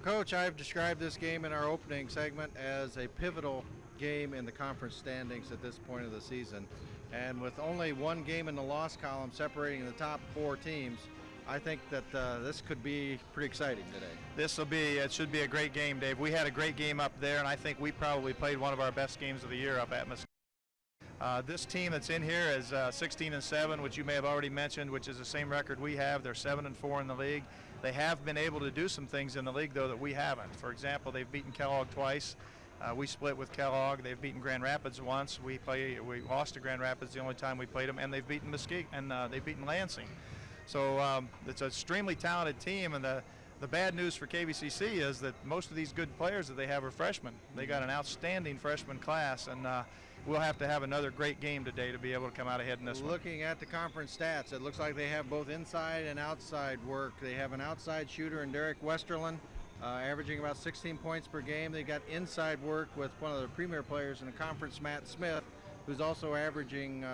Coach, I've described this game in our opening segment as a pivotal game in the conference standings at this point of the season. And with only one game in the loss column separating the top 4 teams, I think that this could be pretty exciting today. It should be a great game, Dave. We had a great game up there, and I think we probably played one of our best games of the year up at Muskegon. This team that's in here is 16-7, which you may have already mentioned, which is the same record we have. They're 7-4 in the league. They have been able to do some things in the league, though, that we haven't. For example, they've beaten Kellogg twice. We split with Kellogg. They've beaten Grand Rapids once. We lost to Grand Rapids the only time we played them, and they've beaten Muskegon, and they've beaten Lansing. So it's an extremely talented team, and the bad news for KVCC is that most of these good players that they have are freshmen. They got an outstanding freshman class, and we'll have to have another great game today to be able to come out ahead in this one. Looking at the conference stats, it looks like they have both inside and outside work. They have an outside shooter in Derek Westerlund, averaging about 16 points per game. They got inside work with one of the premier players in the conference, Matt Smith, who's also averaging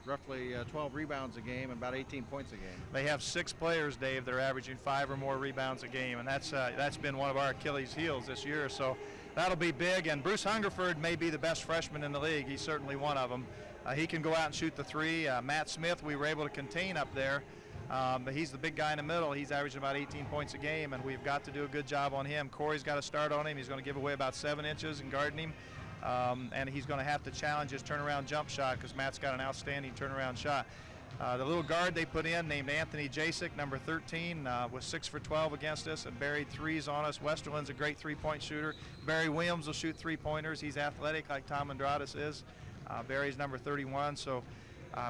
roughly 12 rebounds a game and about 18 points a game. They have 6 players, Dave, that are averaging 5 or more rebounds a game, and that's been one of our Achilles heels this year. So that'll be big, and Bruce Hungerford may be the best freshman in the league. He's certainly one of them. He can go out and shoot the 3. Matt Smith, we were able to contain up there. But he's the big guy in the middle. He's averaging about 18 points a game, and we've got to do a good job on him. Corey's got to start on him. He's going to give away about 7 inches and guarding him. And he's going to have to challenge his turnaround jump shot because Matt's got an outstanding turnaround shot. The little guard they put in named Anthony Jasek, number 13, was 6 for 12 against us and buried 3s on us. Westerland's a great 3-point shooter. Barry Williams will shoot 3-pointers. He's athletic like Tom Andradas is. Barry's number 31. So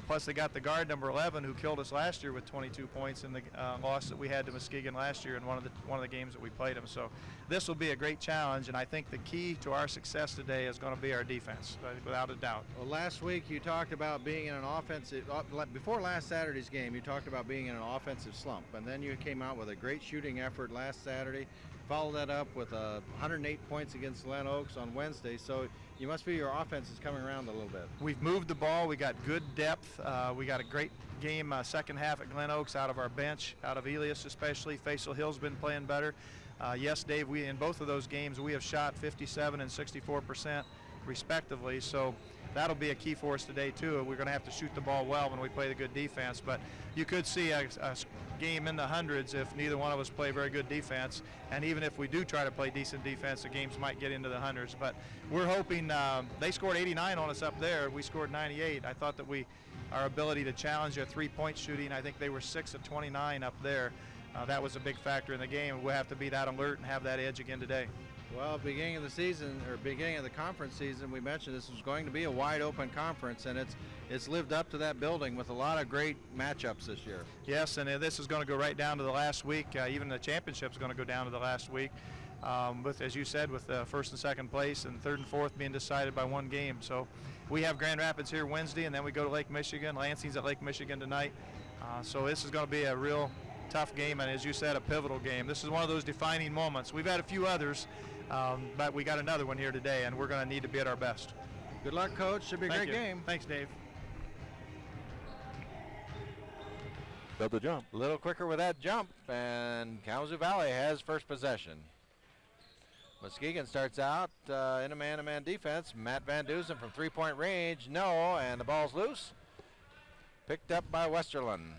plus they got the guard number 11 who killed us last year with 22 points in the loss that we had to Muskegon last year in one of the games that we played them. So this will be a great challenge, and I think the key to our success today is going to be our defense, without a doubt. Well, last week you talked about being in an offensive, before last Saturday's game, you talked about being in an offensive slump, and then you came out with a great shooting effort last Saturday. Followed that up with 108 points against Glen Oaks on Wednesday. So you must feel your offense is coming around a little bit. We've moved the ball. We got good depth. We got a great game second half at Glen Oaks out of our bench, out of Elias especially. Faisal Hill's been playing better. Yes, Dave, in both of those games we have shot 57 and 64% respectively. So that'll be a key for us today too. We're going to have to shoot the ball well when we play the good defense. But you could see a game in the hundreds if neither one of us play very good defense. And even if we do try to play decent defense, the games might get into the hundreds. But we're hoping they scored 89 on us up there. We scored 98. I thought that our ability to challenge their 3-point shooting, I think they were 6 of 29 up there. That was a big factor in the game. We'll have to be that alert and have that edge again today. Well, beginning of the season, or beginning of the conference season, we mentioned this was going to be a wide open conference, and it's lived up to that building with a lot of great matchups this year. Yes, and this is going to go right down to the last week. Even the championship is going to go down to the last week. With, as you said, with first and second place and third and fourth being decided by one game. So we have Grand Rapids here Wednesday, and then we go to Lake Michigan. Lansing's at Lake Michigan tonight. So this is going to be a real tough game, and as you said, a pivotal game. This is one of those defining moments. We've had a few others, but we got another one here today, and we're going to need to be at our best. Good luck, Coach. Should be a great game. Thanks, Dave. Build the jump. A little quicker with that jump, and Kalamazoo Valley has first possession. Muskegon starts out in a man-to-man defense. Matt Van Dusen from 3-point range. No, and the ball's loose. Picked up by Westerlund.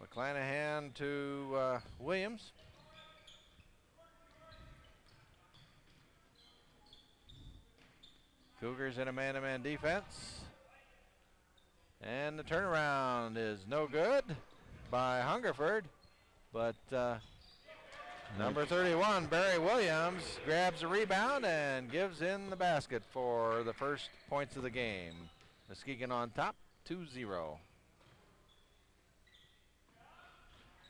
McClanahan to Williams. Cougars in a man-to-man defense. And the turnaround is no good by Hungerford. But number 31, Barry Williams, grabs a rebound and gives in the basket for the first points of the game. Muskegon on top, 2-0.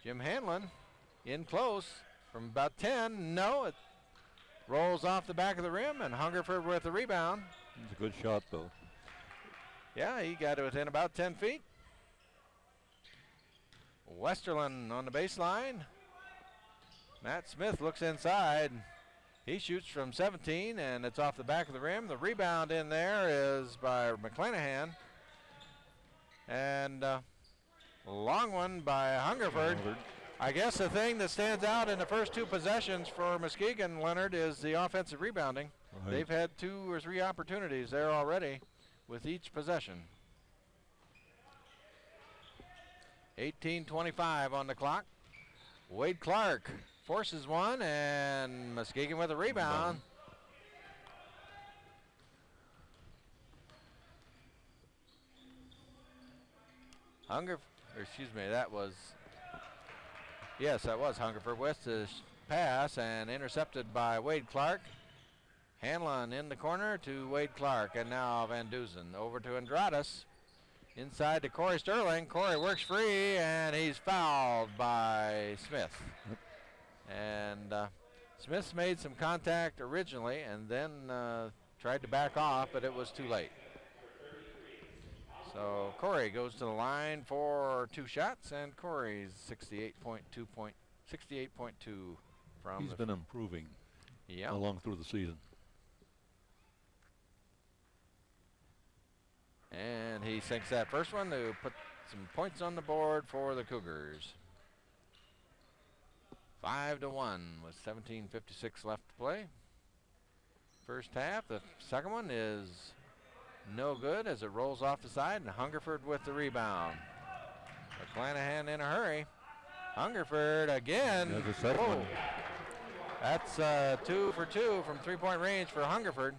Jim Hanlon in close from about 10. No, it rolls off the back of the rim, and Hungerford with the rebound. It's a good shot, though. Yeah, he got it within about 10 feet. Westerlund on the baseline. Matt Smith looks inside. He shoots from 17, and it's off the back of the rim. The rebound in there is by McClanahan. And Long one by Hungerford. I guess the thing that stands out in the first two possessions for Muskegon, Leonard, is the offensive rebounding. Right. They've had 2 or 3 opportunities there already with each possession. 18:25 on the clock. Wade Clark forces one, and Muskegon with a rebound. That was Hungerford with the pass and intercepted by Wade Clark. Hanlon in the corner to Wade Clark, and now Van Dusen over to Andradas. Inside to Corey Sterling. Corey works free, and he's fouled by Smith. Yep. And Smith made some contact originally and then tried to back off, but it was too late. So Corey goes to the line for 2 shots, and Corey's 68.2 from. He's been improving along through the season. And he sinks that first one to put some points on the board for the Cougars. 5-1 with 17:56 left to play. First half. The second one is no good as it rolls off the side, and Hungerford with the rebound. McClanahan in a hurry. Hungerford again. There's a second one. That's 2 for 2 from 3-point range for Hungerford.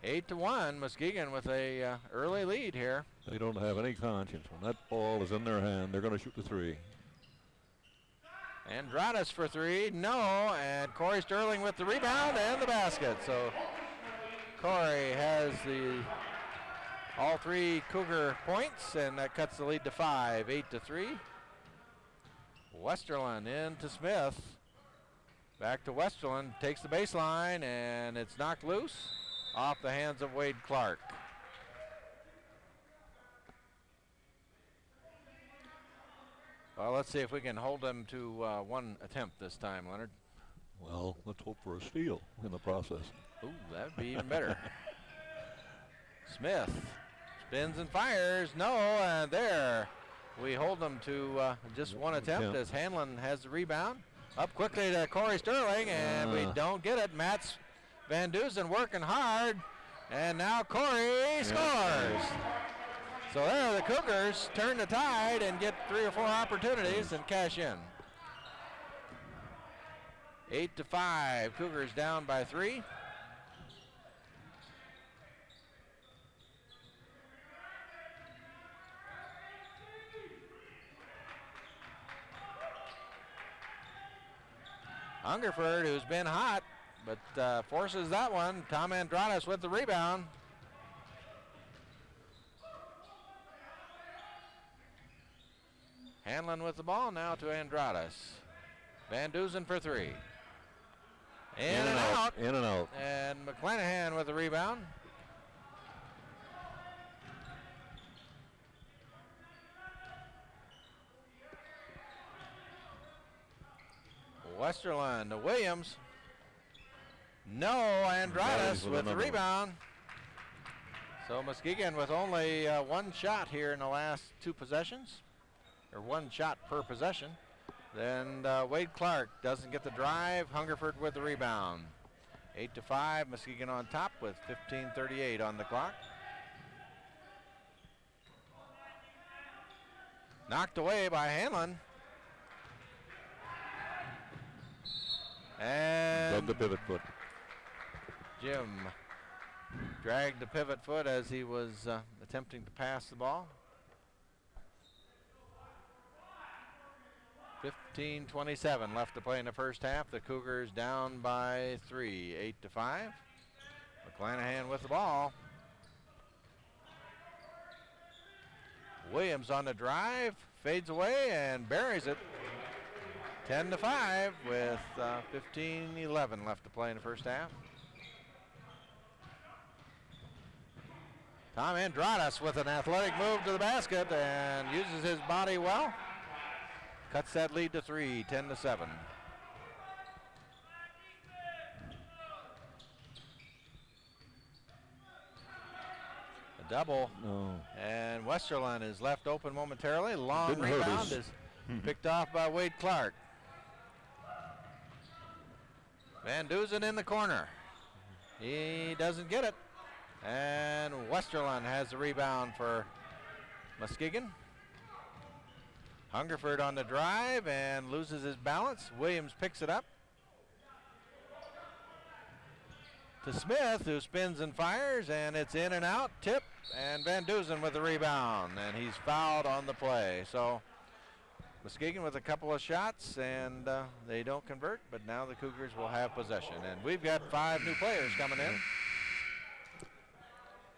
8-1, Muskegon with a early lead here. They don't have any conscience. When that ball is in their hand, they're going to shoot the 3. Andradas for 3, no, and Corey Sterling with the rebound and the basket. So Corey has all 3 Cougar points, and that cuts the lead to 5, 8-3. Westerlund into Smith. Back to Westerlund, takes the baseline, and it's knocked loose off the hands of Wade Clark. Well, let's see if we can hold them to 1 attempt this time, Leonard. Well, let's hope for a steal in the process. Ooh, that would be even better. Smith spins and fires. No, and there. We hold them to just 1 attempt as Hanlon has the rebound. Up quickly to Corey Sterling, and we don't get it. Mats Van Dusen working hard, and now Corey scores. So there the Cougars turn the tide and get 3 or 4 opportunities and cash in. 8-5, Cougars down by 3. Hungerford, who's been hot, but forces that one. Tom Andradas with the rebound. Hanlon with the ball now to Andradas. Van Dusen for 3. In and out. In and out. And McClanahan with the rebound. Westerlund to Williams. No, Andradas with the rebound. So Muskegon with only 1 shot here in the last 2 possessions, or 1 shot per possession. Then Wade Clark doesn't get the drive. Hungerford with the rebound. 8-5, Muskegon on top with 15:38 on the clock. Knocked away by Hanlon. And Love the pivot foot. Jim dragged the pivot foot as he was attempting to pass the ball. 15:27 left to play in the first half. The Cougars down by 3, 8-5. McClanahan with the ball. Williams on the drive, fades away and buries it. 10-5 with 15:11 left to play in the first half. Tom Andradas with an athletic move to the basket and uses his body well. Cuts that lead to 3, 10-7. double. No. And Westerland is left open momentarily. Long Didn't hurt rebound us. is picked off by Wade Clark. Van Dusen in the corner. He doesn't get it. And Westerland has the rebound for Muskegon. Hungerford on the drive and loses his balance. Williams picks it up to Smith, who spins and fires, and it's in and out. Tip, and Van Dusen with the rebound, and he's fouled on the play. So Muskegon with a couple of shots, and they don't convert, but now the Cougars will have possession. And we've got 5 new players coming in.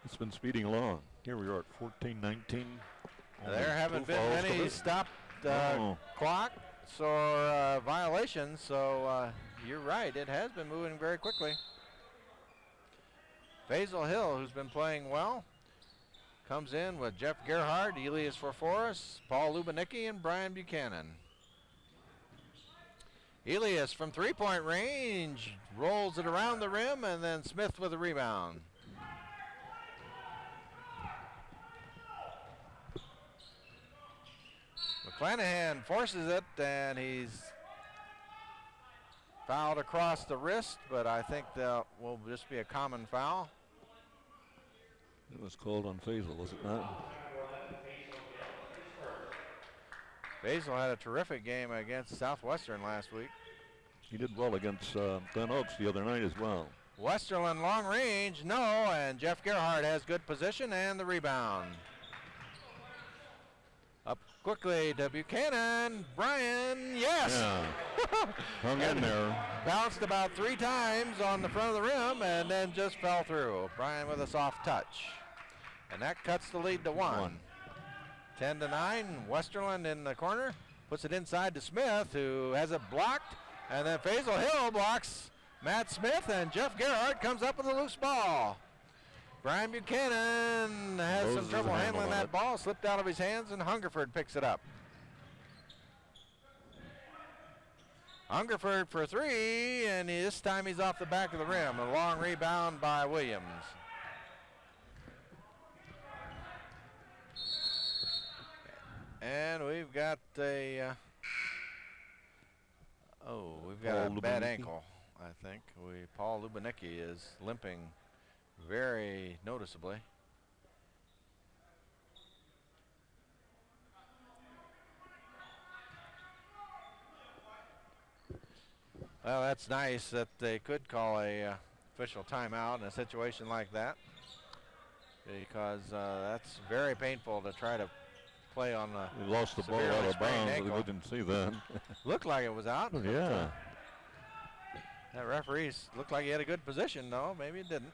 It's been speeding along. Here we are at 14-19. There haven't been many stopped clocks or violations, so you're right. It has been moving very quickly. Faisal Hill, who's been playing well, comes in with Jeff Gerhardt, Elias Forforis, Paul Lubanicki, and Brian Buchanan. Elias from three-point range rolls it around the rim, and then Smith with a rebound. McClanahan forces it, and he's fouled across the wrist, but I think that will just be a common foul. It was called on Faisal, was it not? Faisal had a terrific game against Southwestern last week. He did well against Glen Oaks the other night as well. Westerland long range, no, and Jeff Gerhardt has good position and the rebound. Up quickly to Buchanan, Brian, yes! Yeah. Hung in there. Bounced about 3 times on the front of the rim and then just fell through. Brian with a soft touch. And that cuts the lead to 1. 10-9, Westerland in the corner, puts it inside to Smith, who has it blocked, and then Faisal Hill blocks Matt Smith, and Jeff Gerhardt comes up with a loose ball. Brian Buchanan has some trouble handling that ball, slipped out of his hands, and Hungerford picks it up. Hungerford for 3, and this time he's off the back of the rim. A long rebound by Williams. And we've got a bad ankle, I think. Paul Lubanicki is limping very noticeably. Well, that's nice that they could call a official timeout in a situation like that, because that's very painful to try to play on the. We lost the ball out of bounds, but we didn't see that. Looked like it was out. But, yeah. That referee looked like he had a good position, though. Maybe it didn't.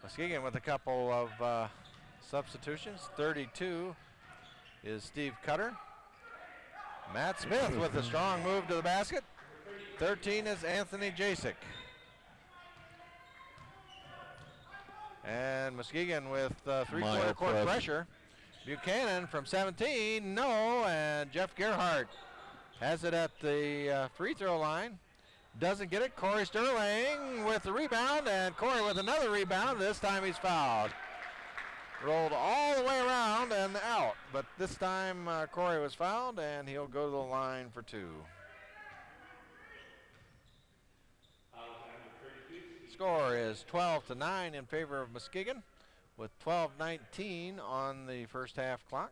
Muskegon with a couple of substitutions. 32 is Steve Cutter. Matt Smith with a strong move to the basket. 13 is Anthony Jasek. And Muskegon with three-quarter court pressure. Buchanan from 17, no, and Jeff Gerhardt has it at the free throw line. Doesn't get it. Corey Sterling with the rebound, and Corey with another rebound. This time he's fouled. Rolled all the way around and out, but this time Corey was fouled, and he'll go to the line for 2. Score is 12-9 in favor of Muskegon, with 12:19 on the first half clock.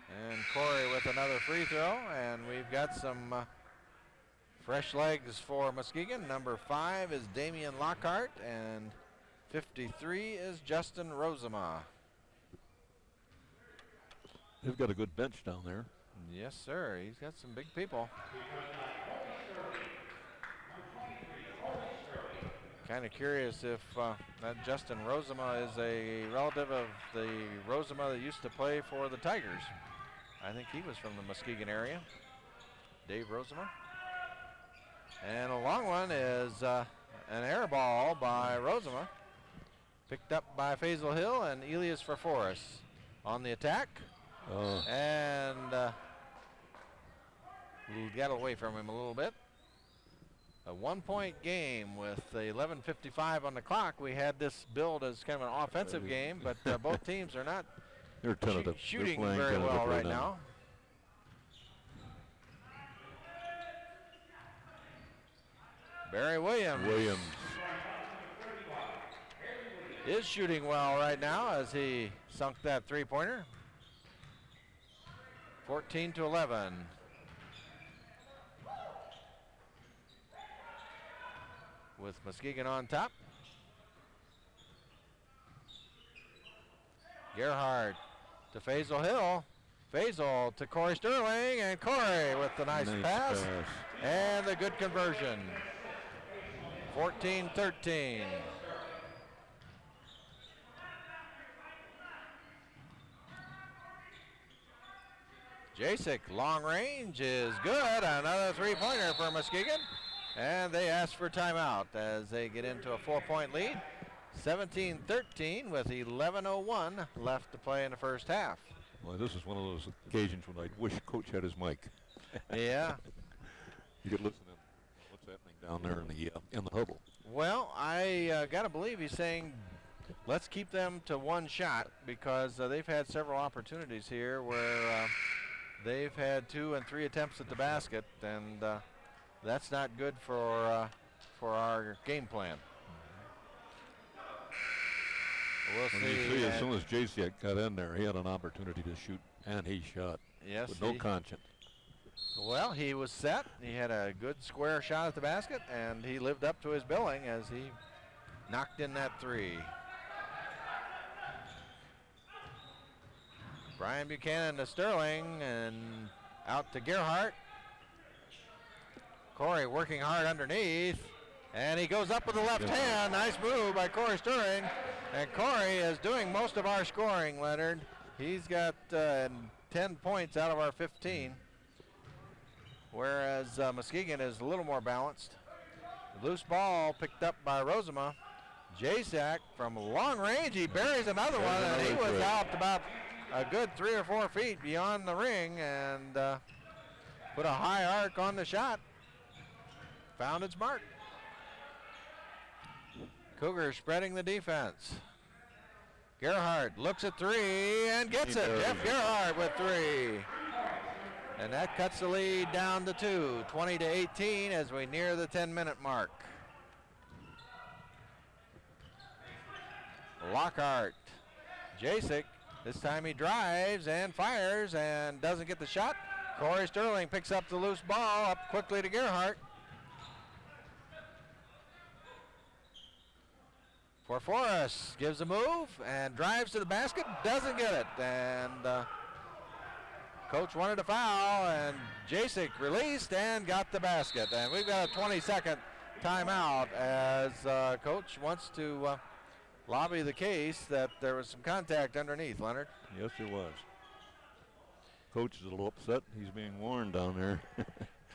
And Corey with another free throw, and we've got some fresh legs for Muskegon. Number 5 is Damian Lockhart, and 53 is Justin Rosema. They've got a good bench down there. Yes, sir. He's got some big people. Kind of curious if that Justin Rosema is a relative of the Rosema that used to play for the Tigers. I think he was from the Muskegon area, Dave Rosema. And a long one is an air ball by Rosema, picked up by Faisal Hill and Elias Forforis on the attack. And got away from him a little bit. a 1-point game with 11:55 on the clock. We had this billed as kind of an offensive game, but both teams are not They're tentative. shooting They're very well tentatively right now. Barry Williams is shooting well right now as he sunk that three-pointer. 14-11. With Muskegon on top. Gerhardt to Faisal Hill. Faisal to Corey Sterling, and Corey with the nice pass and the good conversion. 14-13. Jasek, long range is good. Another three-pointer for Muskegon. And they ask for timeout as they get into a 4-point lead. 17-13 with 11:01 left to play in the first half. Well, this is one of those occasions when I wish Coach had his mic. Yeah. You could listen to what's happening down there in the huddle. Well, I got to believe he's saying let's keep them to one shot because they've had several opportunities here where they've had 2 and 3 attempts at the basket, and that's not good for our game plan. We'll see. As soon as Jasek got in there, he had an opportunity to shoot, and he shot. Yes, with no conscience. Well, he was set. He had a good square shot at the basket, and he lived up to his billing as he knocked in that three. Brian Buchanan to Sterling, and out to Gerhardt. Corey working hard underneath, and he goes up with the left hand. Nice move by Corey Sterling, and Corey is doing most of our scoring, Leonard. He's got 10 points out of our 15, whereas Muskegon is a little more balanced. Loose ball picked up by Rosema. Jasek from long range, he buries another one, and he was out about a good 3 or 4 feet beyond the ring, and put a high arc on the shot. Found its mark. Cougars spreading the defense. Gerhardt looks at 3 and gets it. Jeff Gerhardt with 3. And that cuts the lead down to 2, 20-18 as we near the 10-minute mark. Lockhart. Jasek, this time he drives and fires and doesn't get the shot. Corey Sterling picks up the loose ball, up quickly to Gerhardt. For Forrest, gives a move and drives to the basket, doesn't get it. And coach wanted a foul, and Jasek released and got the basket. And we've got a 20-second timeout as coach wants to lobby the case that there was some contact underneath, Leonard. Yes, there was. Coach is a little upset. He's being warned down there.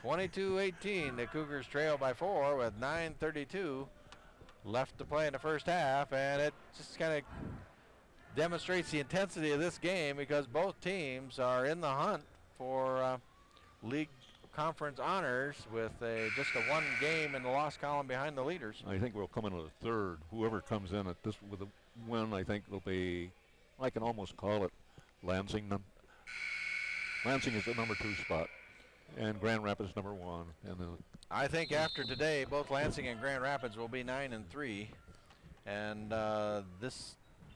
22-18, the Cougars trail by 4 with 9:32 left to play in the first half, and it just kind of demonstrates the intensity of this game because both teams are in the hunt for league conference honors with just a 1 game in the loss column behind the leaders. I think we'll come into the third. Whoever comes in at this with a win, I think it'll be, I can almost call it Lansing. Lansing is the number 2 spot, and Grand Rapids number 1. And I think after today, both Lansing and Grand Rapids will be 9-3, and the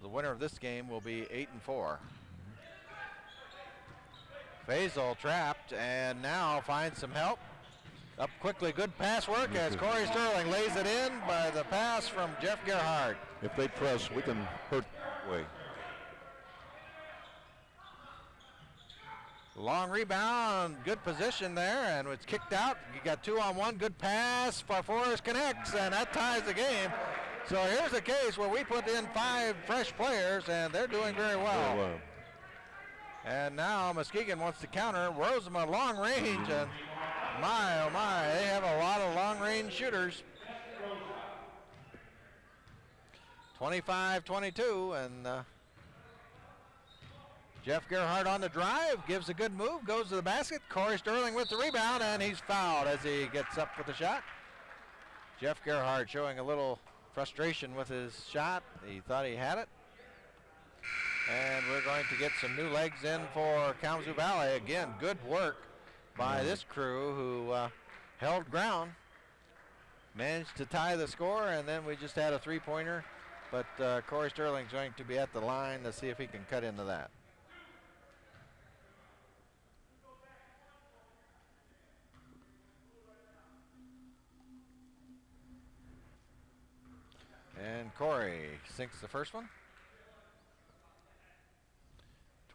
winner of this game will be 8-4. Faisal trapped and now finds some help. Up quickly, good pass work as Corey Sterling lays it in by the pass from Jeff Gerhardt. If they press, we can hurt way. Long rebound, good position there, and it's kicked out. You got 2-on-1, good pass. Forrest connects, and that ties the game. So here's a case where we put in 5 fresh players, and they're doing very well. And now Muskegon wants to counter. Rosema long range, and my, oh my, they have a lot of long range shooters. 25-22, and Jeff Gerhardt on the drive, gives a good move, goes to the basket. Corey Sterling with the rebound, and he's fouled as he gets up for the shot. Jeff Gerhardt showing a little frustration with his shot. He thought he had it. And we're going to get some new legs in for Kalamazoo Valley. Again, good work by this crew who held ground. Managed to tie the score, and then we just had a three-pointer. But Corey Sterling's going to be at the line to see if he can cut into that. And Corey sinks the first one.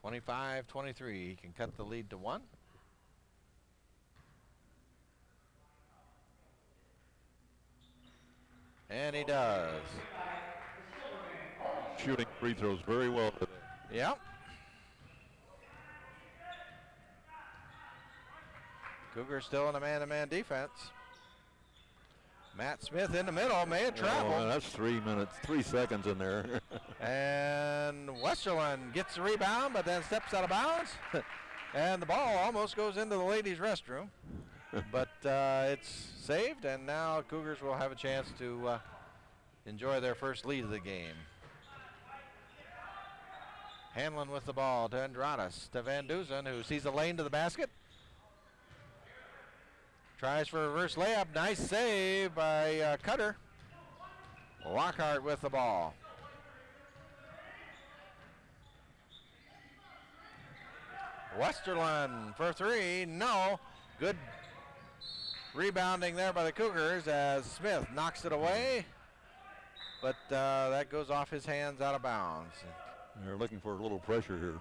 25-23. He can cut the lead to 1. And he does. Shooting free throws very well today. Yep. Cougars still in a man-to-man defense. Matt Smith in the middle, may have traveled. Oh, that's 3 minutes, 3 seconds in there. And Westerland gets the rebound, but then steps out of bounds. And the ball almost goes into the ladies' restroom. But it's saved, and now Cougars will have a chance to enjoy their first lead of the game. Hanlon with the ball to Andradas, to Van Dusen, who sees a lane to the basket. Tries for a reverse layup. Nice save by Cutter. Lockhart with the ball. Westerland for 3. No. Good rebounding there by the Cougars as Smith knocks it away. But that goes off his hands out of bounds. They're looking for a little pressure here.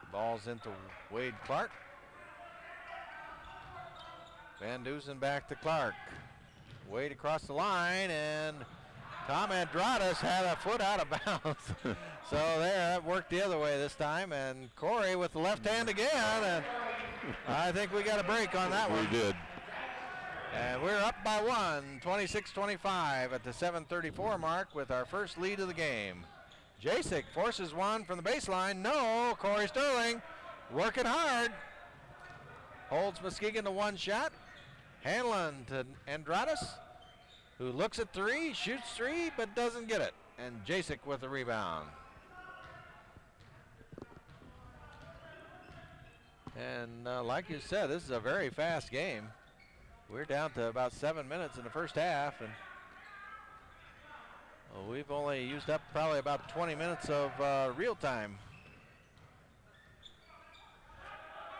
Ball's into Wade Clark. Van Dusen back to Clark. Wade across the line, and Tom Andradas had a foot out of bounds. So there, that worked the other way this time. And Corey with the left hand again. And I think we got a break on that one. We did. And we're up by 1, 26-25 at the 7:34 mark with our first lead of the game. Jasek forces one from the baseline. No, Corey Sterling working hard. Holds Muskegon to 1 shot. Hanlon to Andradas, who looks at 3, shoots 3, but doesn't get it. And Jasek with the rebound. And like you said, this is a very fast game. We're down to about 7 minutes in the first half, and we've only used up probably about 20 minutes of real time.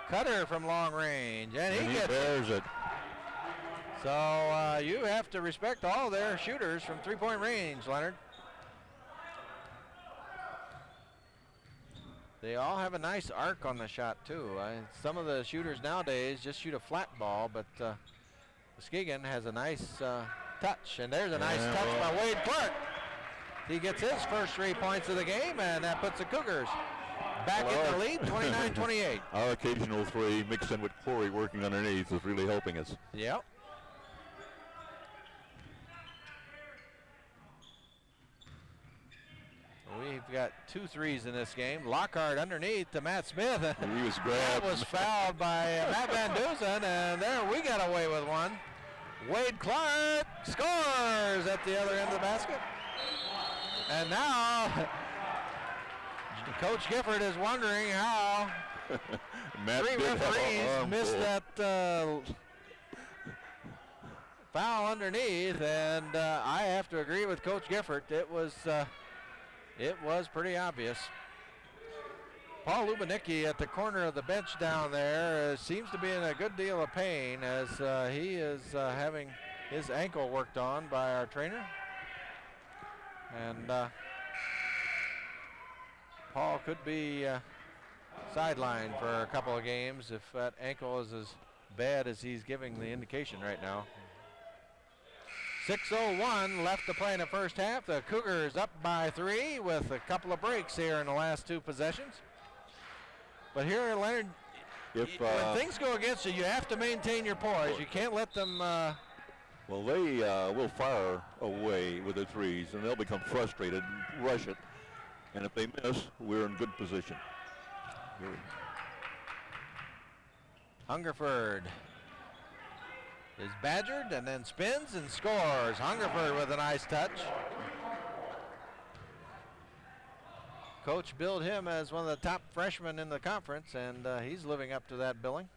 Cutter from long range, and he gets bears it. So you have to respect all their shooters from three-point range, Leonard. They all have a nice arc on the shot, too. Some of the shooters nowadays just shoot a flat ball, but Muskegon has a nice touch. And there's a nice touch by Wade Clark. He gets his first 3 points of the game, and that puts the Cougars back in the lead, 29-28. Our occasional 3 mixed in with Corey working underneath is really helping us. Yep. We've got 2 threes in this game. Lockhart underneath to Matt Smith. He was grabbed. That was fouled by Matt Van Dusen, and there we got away with one. Wade Clark scores at the other end of the basket. And now Coach Gifford is wondering how Matt 3 referees missed that foul underneath, and I have to agree with Coach Gifford. It was pretty obvious. Paul Lubanicki at the corner of the bench down there seems to be in a good deal of pain as he is having his ankle worked on by our trainer. And Paul could be sidelined for a couple of games if that ankle is as bad as he's giving the indication right now. 6:01 left to play in the first half. The Cougars up by 3 with a couple of breaks here in the last 2 possessions. But here, Leonard, when things go against you, you have to maintain your poise. You can't let them... Well, they will fire away with the 3s, and they'll become frustrated and rush it. And if they miss, we're in good position. Hungerford is badgered and then spins and scores. Hungerford with a nice touch. Coach billed him as one of the top freshmen in the conference, and he's living up to that billing.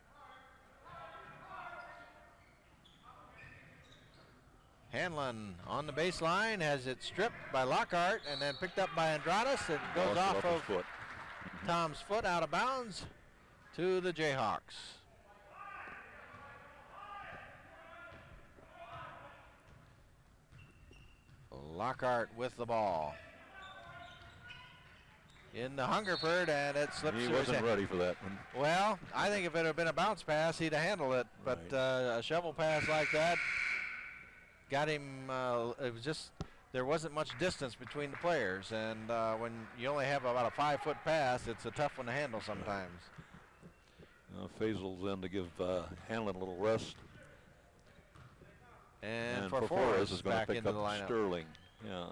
Hanlon on the baseline, has it stripped by Lockhart and then picked up by Andradas. It goes off of Tom's foot out of bounds to the Jayhawks. Lockhart with the ball. In the Hungerford, and it slips He through his wasn't hand. ready for that one. Well, I think if it had been a bounce pass, he'd have handled it. But Right. A shovel pass like that got him, it was just, there wasn't much distance between the players. And when you only have about a 5-foot pass, it's a tough one to handle sometimes. Faisal's in to give Hanlon a little rest. And Forforez Forforez is going back to pick into up the lineup. Sterling. Yeah.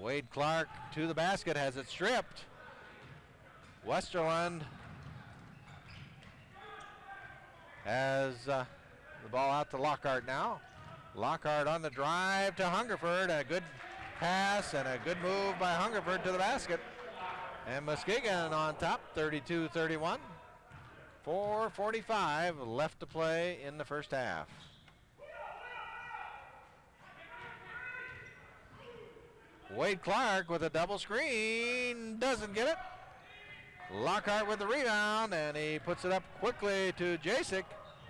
Wade Clark to the basket, has it stripped. Westerland has the ball out to Lockhart now. Lockhart on the drive to Hungerford. A good pass and a good move by Hungerford to the basket. And Muskegon on top, 32-31. 4:45 left to play in the first half. Wade Clark with a double screen, doesn't get it. Lockhart with the rebound, and he puts it up quickly to Jacek,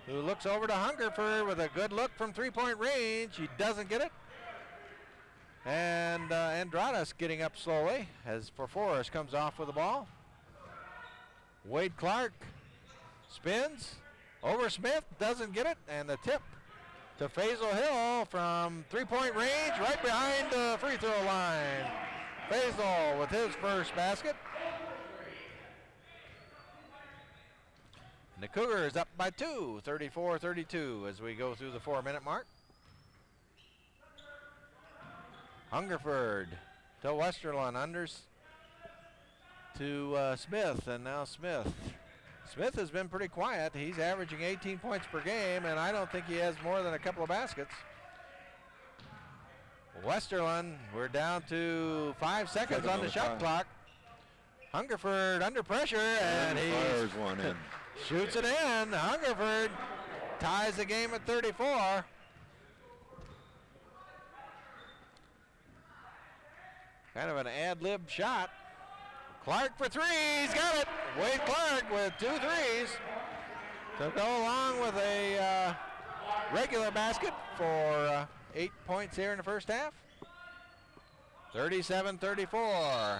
who looks over to Hungerford with a good look from three-point range. He doesn't get it. And Andradas getting up slowly as Forforez comes off with the ball. Wade Clark spins over Smith, doesn't get it, and the tip to Faisal Hill from three-point range, right behind the free throw line. Faisal with his first basket. And the Cougars up by 2, 34-32 as we go through the 4-minute mark. Hungerford to Westerland, unders to Smith, and now Smith. Smith has been pretty quiet. He's averaging 18 points per game, and I don't think he has more than a couple of baskets. Westerland, we're down to 5 seconds on the shot clock. Hungerford under pressure, and he fires one in. Shoots it in. Hungerford ties the game at 34. Kind of an ad-lib shot. Clark for three, he's got it. Wade Clark with 2 threes to go along with a regular basket for 8 points here in the first half. 37-34.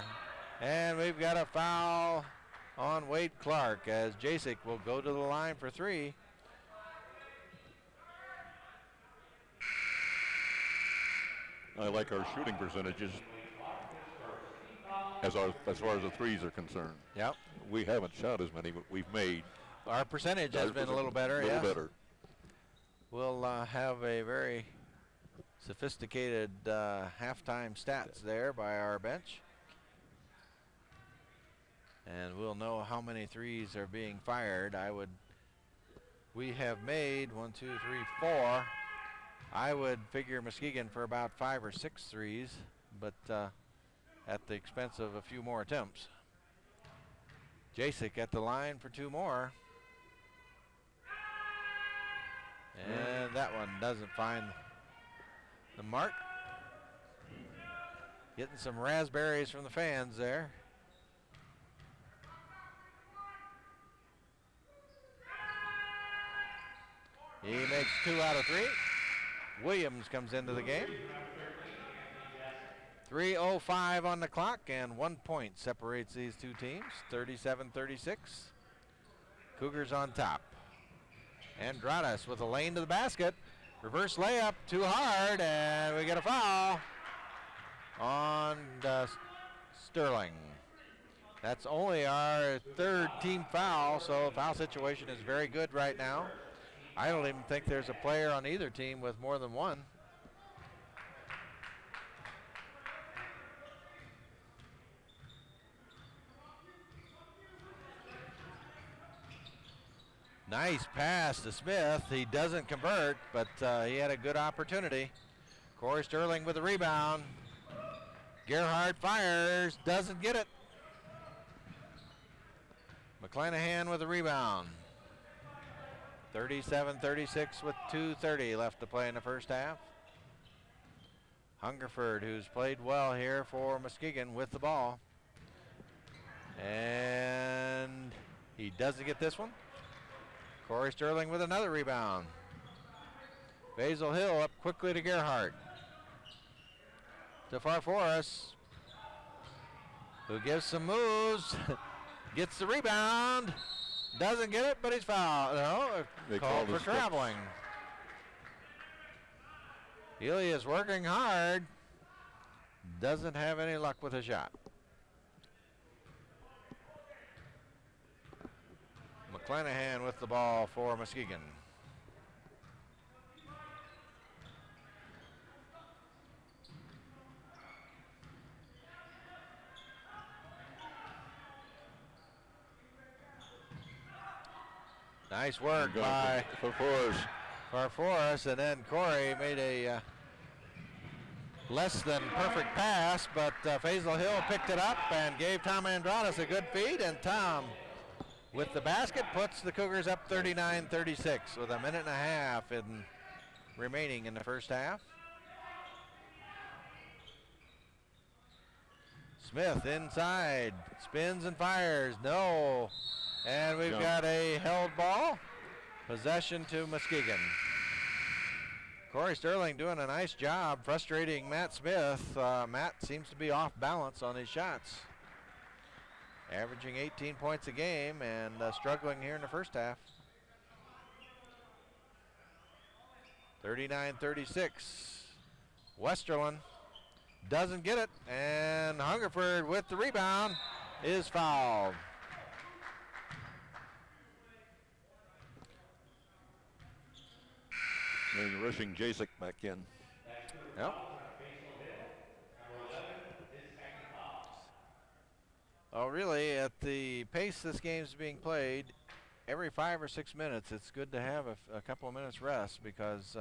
And we've got a foul on Wade Clark as Jacek will go to the line for 3. I like our shooting percentages as far as the threes are concerned. Yep. We haven't shot as many, but we've made. Our percentage has been a little better, yes. Better. We'll have a very sophisticated halftime stats there by our bench. And we'll know how many threes are being fired. We have made 1, 2, 3, 4. I would figure Muskegon for about 5 or 6 threes, but at the expense of a few more attempts. Jacek at the line for 2 more. And that one doesn't find the mark. Getting some raspberries from the fans there. He makes 2 out of 3. Williams comes into the game. 3:05 on the clock, and 1 point separates these two teams. 37-36. Cougars on top. Andradas with a lane to the basket. Reverse layup, too hard, and we get a foul on Sterling. That's only our 3rd team foul, so the foul situation is very good right now. I don't even think there's a player on either team with more than 1. Nice pass to Smith. He doesn't convert, but he had a good opportunity. Corey Sterling with the rebound. Gerhardt fires, doesn't get it. McClanahan with the rebound. 37-36 with 2:30 left to play in the first half. Hungerford, who's played well here for Muskegon, with the ball. And he doesn't get this one. Corey Sterling with another rebound. Basil Hill up quickly to Gerhardt. To Farforas, who gives some moves, gets the rebound, doesn't get it, but he's fouled. No, They called for his traveling. Healy is working hard, doesn't have any luck with a shot. McClanahan with the ball for Muskegon. Nice work by Farforas, and then Corey made a less than perfect pass, but Faisal Hill picked it up and gave Tom Andradas a good feed, and Tom with the basket puts the Cougars up 39-36 with a minute and a half remaining in the first half. Smith inside, spins and fires, no. And we've got a held ball. Possession to Muskegon. Corey Sterling doing a nice job frustrating Matt Smith. Matt seems to be off balance on his shots. Averaging 18 points a game and struggling here in the first half. 39-36. Westerland doesn't get it, and Hungerford with the rebound is fouled. They're rushing Jasek back in. Yep. Oh, really, at the pace this game's being played, every 5 or 6 minutes, it's good to have a couple of minutes rest, because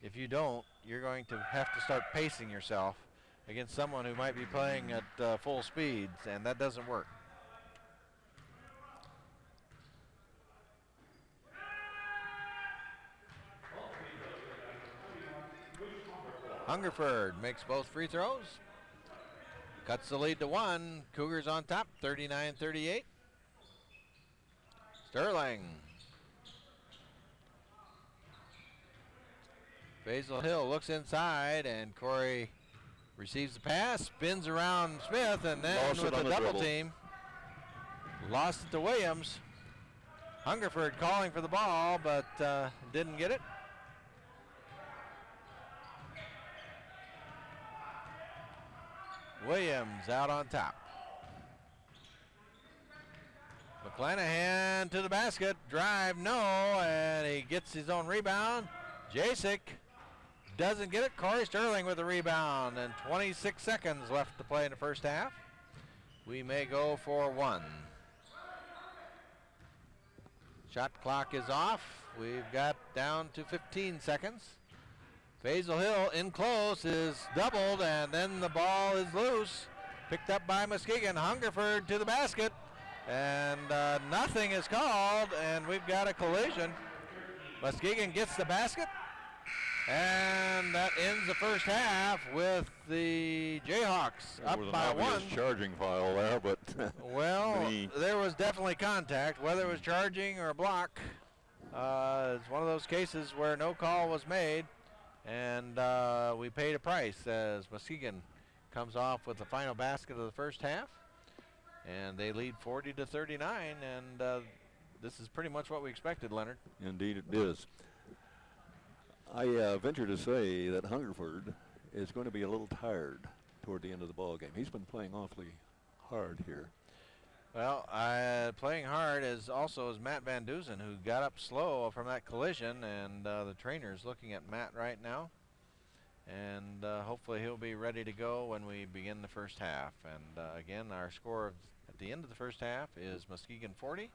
if you don't, you're going to have to start pacing yourself against someone who might be playing at full speed, and that doesn't work. Hungerford makes both free throws. Cuts the lead to 1. Cougars on top, 39-38. Sterling. Basil Hill looks inside, and Corey receives the pass, spins around Smith, and then with a double team, lost it to Williams. Hungerford calling for the ball, but didn't get it. Williams out on top. McClanahan to the basket. Drive, no, and he gets his own rebound. Jasek doesn't get it. Corey Sterling with the rebound, and 26 seconds left to play in the first half. We may go for 1. Shot clock is off. We've got down to 15 seconds. Basil Hill in close is doubled, and then the ball is loose. Picked up by Muskegon. Hungerford to the basket, and nothing is called, and we've got a collision. Muskegon gets the basket, and that ends the first half with the Jayhawks up by 1. Charging foul there, but well, there was definitely contact, whether it was charging or a block. It's one of those cases where no call was made. And we paid a price as Muskegon comes off with the final basket of the first half, and they lead 40-39, and this is pretty much what we expected, Leonard. Indeed it is. I venture to say that Hungerford is going to be a little tired toward the end of the ball game. He's been playing awfully hard here. Well, playing hard is also Matt Van Dusen, who got up slow from that collision, and the trainer is looking at Matt right now, and hopefully he'll be ready to go when we begin the first half. And again, our score at the end of the first half is Muskegon 40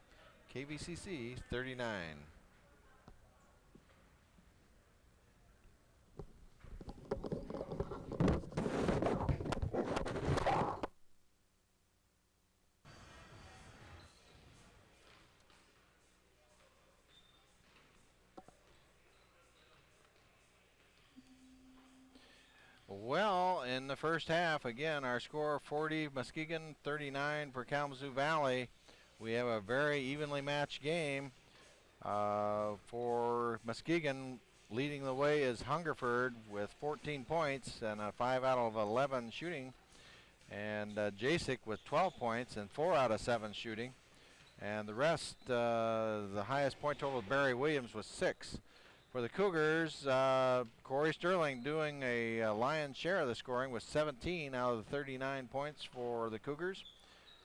KVCC 39. Well, in the first half, again, our score 40, Muskegon 39 for Kalamazoo Valley. We have a very evenly matched game. For Muskegon, leading the way is Hungerford with 14 points and a 5 out of 11 shooting. And Jayhawks with 12 points and 4 out of 7 shooting. And the rest, the highest point total of Barry Williams was 6. For the Cougars, Corey Sterling doing a lion's share of the scoring with 17 out of the 39 points for the Cougars.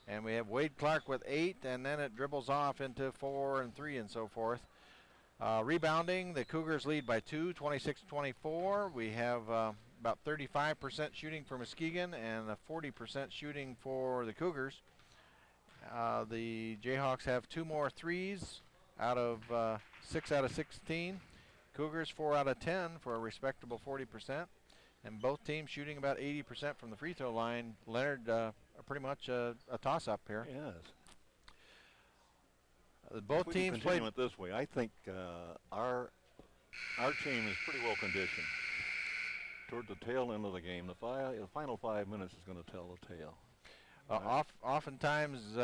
And we have Wade Clark with 8, and then it dribbles off into 4 and 3 and so forth. Rebounding, the Cougars lead by 2, 26-24. We have about 35% shooting for Muskegon and a 40% shooting for the Cougars. The Jayhawks have 2 more threes out of 6 out of 16. Cougars 4 out of 10 for a respectable 40%. And both teams shooting about 80% from the free throw line. Leonard, pretty much a toss-up here. Yes. Both teams played it this way. I think our team is pretty well conditioned. Toward the tail end of the game, the final 5 minutes is going to tell the tale. Oftentimes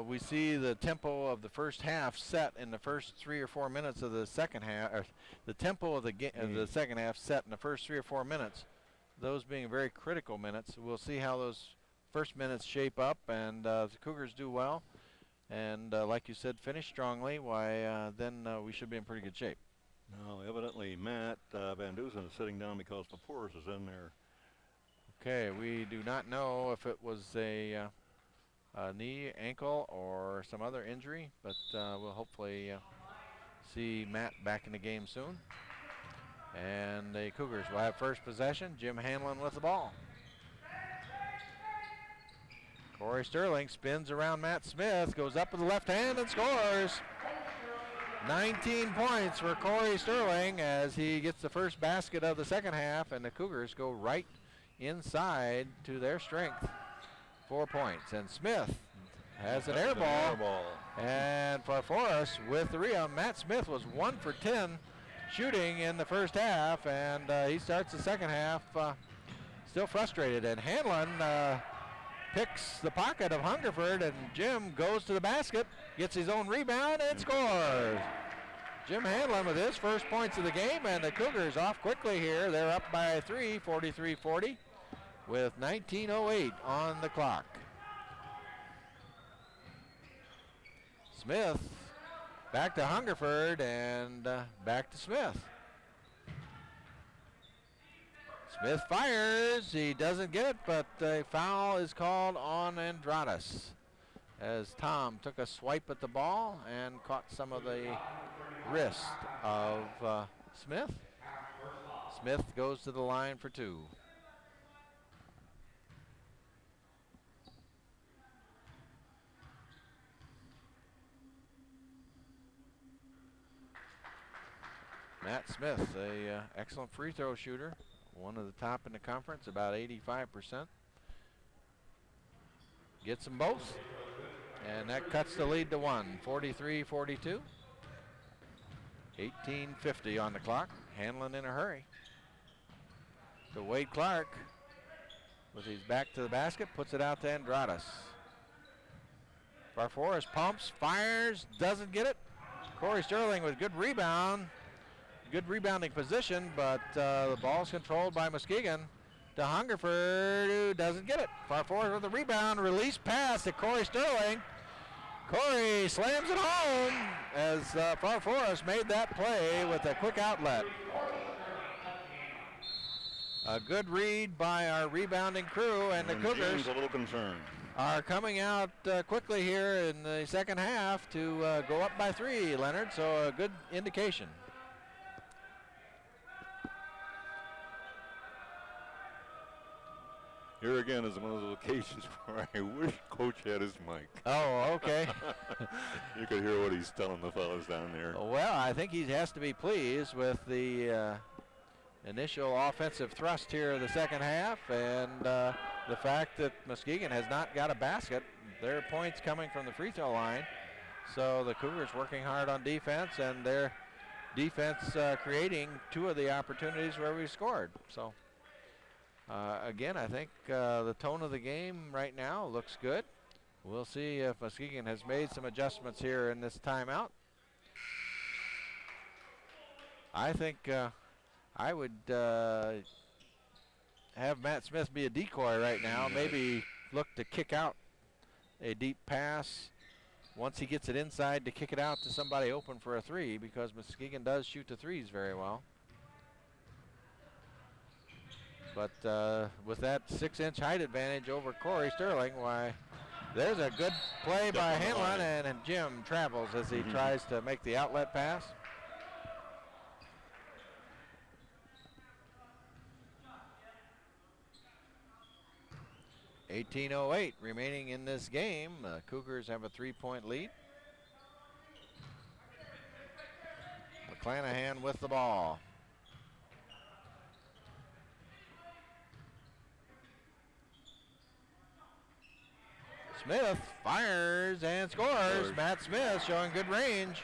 we see the tempo of the first half set in the first 3 or 4 minutes of the second half, or the tempo of the second half set in the first 3 or 4 minutes, those being very critical minutes. We'll see how those first minutes shape up, and the Cougars do well, and like you said, finish strongly. Then we should be in pretty good shape. No, evidently Matt Van Dusen is sitting down because the Force is in there. Okay, we do not know if it was a knee, ankle, or some other injury, but we'll hopefully see Matt back in the game soon. And the Cougars will have first possession. Jim Hanlon with the ball. Corey Sterling spins around Matt Smith, goes up with the left hand and scores. 19 points for Corey Sterling as he gets the first basket of the second half, and the Cougars go right inside to their strength. 4 points, and Smith has an air ball. And for Forrest with the rebound, Matt Smith was 1 for 10 shooting in the first half, and he starts the second half still frustrated. And Hanlon picks the pocket of Hungerford, and Jim goes to the basket, gets his own rebound, and scores. Jim Hanlon with his first points of the game, and the Cougars off quickly here. They're up by 3, 43-40, with 19:08 on the clock. Smith back to Hungerford, and back to Smith. Smith fires, he doesn't get it, but a foul is called on Andradas as Tom took a swipe at the ball and caught some of the wrist of Smith. Smith goes to the line for 2. Matt Smith, a excellent free throw shooter, one of the top in the conference, about 85%. Gets them both, and that cuts the lead to 1, 43-42. 18:50 on the clock. Hanlon in a hurry. To Wade Clark with his back to the basket, puts it out to Andradas. Farforas pumps, fires, doesn't get it. Corey Sterling with good rebound. Good rebounding position, but the ball's controlled by Muskegon to Hungerford, who doesn't get it. Farforas with the rebound, release pass to Corey Sterling. Corey slams it home as Farforas made that play with a quick outlet. A good read by our rebounding crew, and the Cougars a little concerned. Are coming out quickly here in the second half to go up by 3, Leonard, so a good indication. Here again is one of those occasions where I wish Coach had his mic. Oh, okay. You could hear what he's telling the fellas down there. Well, I think he has to be pleased with the initial offensive thrust here of the second half, and the fact that Muskegon has not got a basket. Their points coming from the free throw line. So the Cougars working hard on defense, and their defense creating two of the opportunities where we scored. So again, I think the tone of the game right now looks good. We'll see if Muskegon has made some adjustments here in this timeout. I think I would have Matt Smith be a decoy right now. Maybe look to kick out a deep pass once he gets it inside to kick it out to somebody open for a three, because Muskegon does shoot the threes very well. But with that 6-inch height advantage over Corey Sterling, why, there's a good play by Hanlon, and Jim travels as he tries to make the outlet pass. .18:08 remaining in this game. Cougars have a 3-point lead. McClanahan with the ball. Smith fires and scores. Matt Smith showing good range.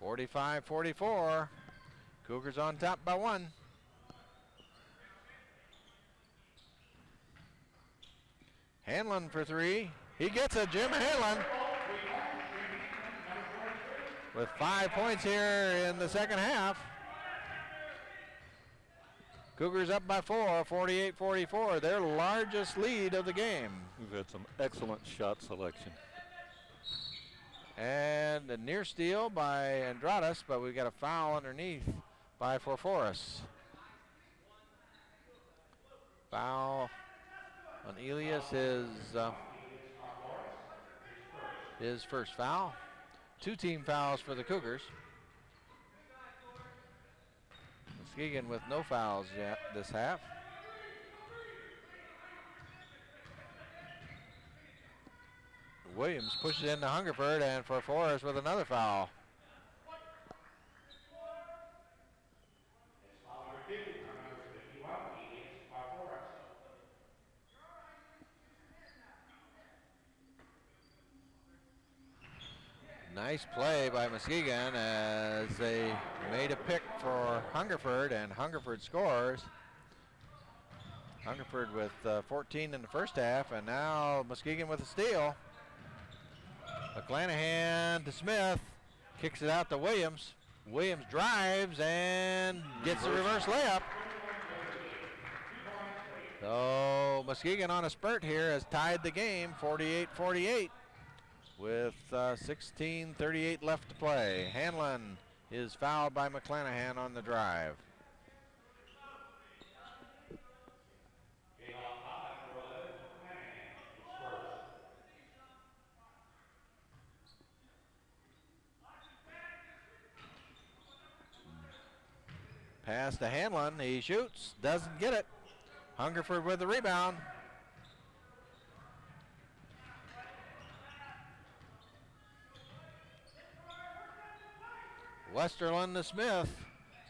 .45-44. Cougars on top by 1. Hanlon for 3. He gets it, Jim Hanlon. With 5 points here in the second half. Cougars up by 4, 48-44, their largest lead of the game. We've had some excellent shot selection. And a near steal by Andradas, but we've got a foul underneath by Forforis. Foul on Elias is his first foul. 2 team fouls for the Cougars. Muskegon with no fouls yet this half. Williams pushes into Hungerford, and Forforis with another foul. Nice play by Muskegon as they made a pick for Hungerford, and Hungerford scores. Hungerford with 14 in the first half, and now Muskegon with a steal. McClanahan to Smith, kicks it out to Williams. Williams drives and gets the reverse layup. So Muskegon on a spurt here has tied the game, 48-48. With 16:38 left to play. Hanlon is fouled by McClanahan on the drive. Pass to Hanlon, he shoots, doesn't get it. Hungerford with the rebound. Westerlund to Smith.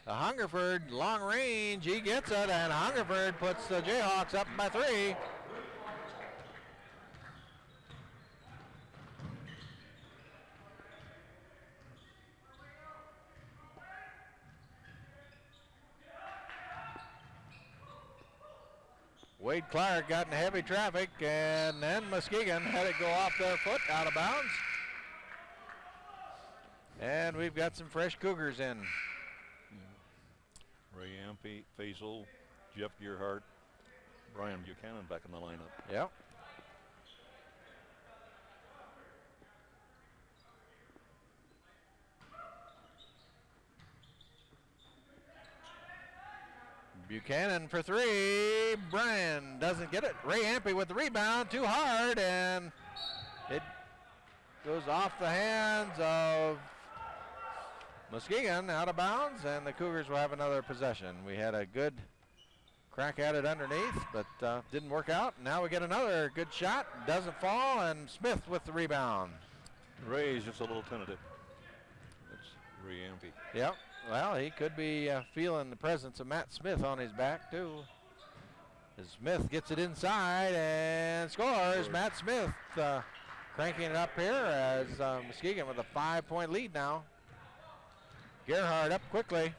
To Hungerford, long range, he gets it, and Hungerford puts the Jayhawks up by 3. Wade Clark got in heavy traffic, and then Muskegon had it go off their foot, out of bounds. And we've got some fresh Cougars in. Ray Ampe, Faisal, Jeff Gearhart, Brian Buchanan back in the lineup. Yep. Buchanan for 3. Brian doesn't get it. Ray Ampe with the rebound, too hard, and it goes off the hands of Muskegon out of bounds, and the Cougars will have another possession. We had a good crack at it underneath, but didn't work out. Now we get another good shot. Doesn't fall, and Smith with the rebound. Ray's just a little tentative. That's Ray Ampey. Yep. Well, he could be feeling the presence of Matt Smith on his back, too. As Smith gets it inside and scores. Matt Smith cranking it up here as Muskegon with a 5-point lead now. Gerhard up quickly.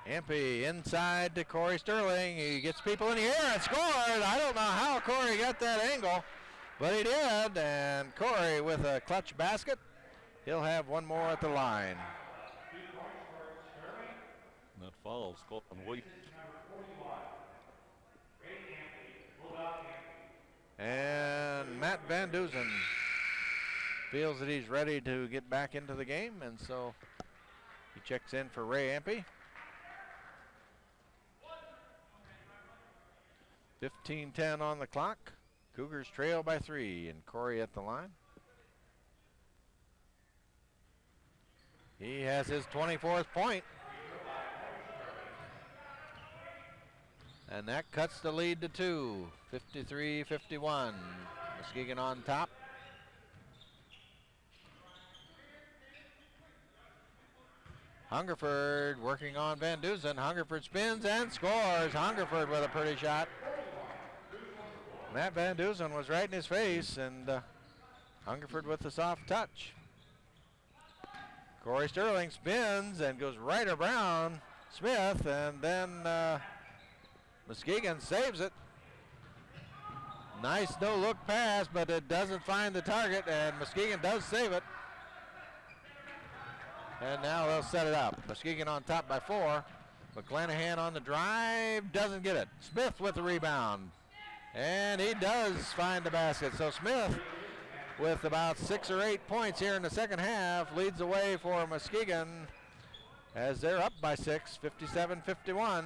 Ampey inside to Corey Sterling. He gets people in the air and scored. I don't know how Corey got that angle, but he did. And Corey with a clutch basket. He'll have one more at the line. That fouls Colton Williams. And Matt Van Dusen feels that he's ready to get back into the game, and so he checks in for Ray Ampey. 15-10 on the clock. Cougars trail by 3, and Corey at the line. He has his 24th point. And that cuts the lead to 2, 53-51. Muskegon on top. Hungerford working on Van Dusen. Hungerford spins and scores. Hungerford with a pretty shot. Matt Van Dusen was right in his face, and Hungerford with the soft touch. Corey Sterling spins and goes right around Smith, and then Muskegon saves it. Nice no-look pass, but it doesn't find the target, and Muskegon does save it. And now they'll set it up. Muskegon on top by 4. McClanahan on the drive, doesn't get it. Smith with the rebound. And he does find the basket. So Smith, with about 6 or 8 points here in the second half, leads the way for Muskegon as they're up by 6, 57-51.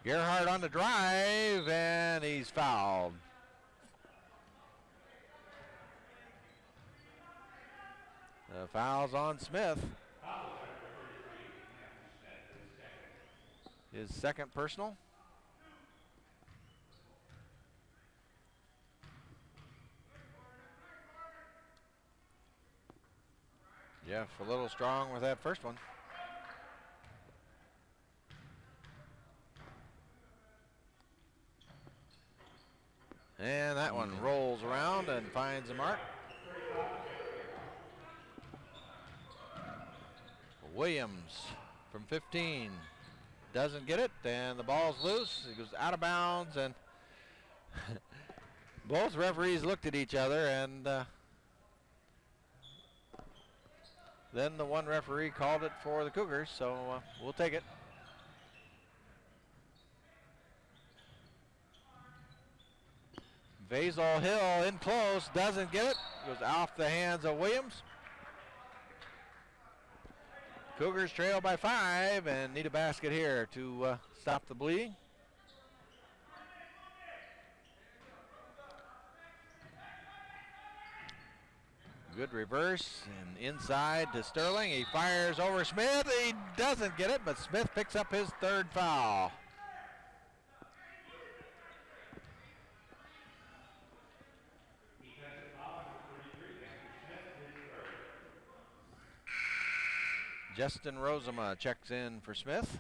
Gerhard on the drive, and he's fouled. The foul's on Smith. His second personal. Jeff a little strong with that first one. And that one rolls around and finds the mark. Williams from 15 doesn't get it, and the ball's loose. It goes out of bounds, and both referees looked at each other, and then the one referee called it for the Cougars, so we'll take it. Vazel Hill in close, doesn't get it. Goes off the hands of Williams. Cougars trail by 5 and need a basket here to stop the bleeding. Good reverse and inside to Sterling. He fires over Smith. He doesn't get it, but Smith picks up his 3rd foul. Justin Rosema checks in for Smith,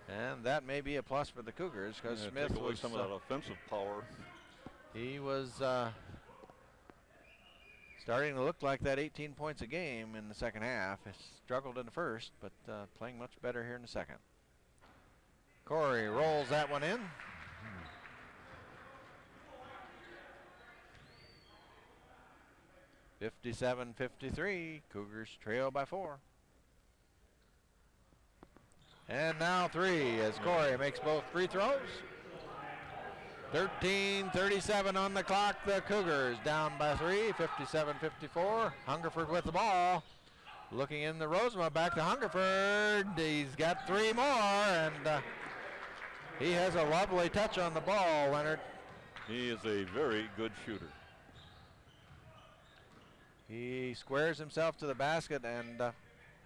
and that may be a plus for the Cougars because Smith take away was some of that offensive power. He was starting to look like that 18 points a game in the second half. He struggled in the first, but playing much better here in the second. Corey rolls that one in. Hmm. 57-53, Cougars trail by 4. And now 3 as Corey makes both free throws. 13:37 on the clock. The Cougars down by 3, 57-54. Hungerford with the ball. Looking in the Rosema, back to Hungerford. He's got 3 more, and He has a lovely touch on the ball, Leonard. He is a very good shooter. He squares himself to the basket and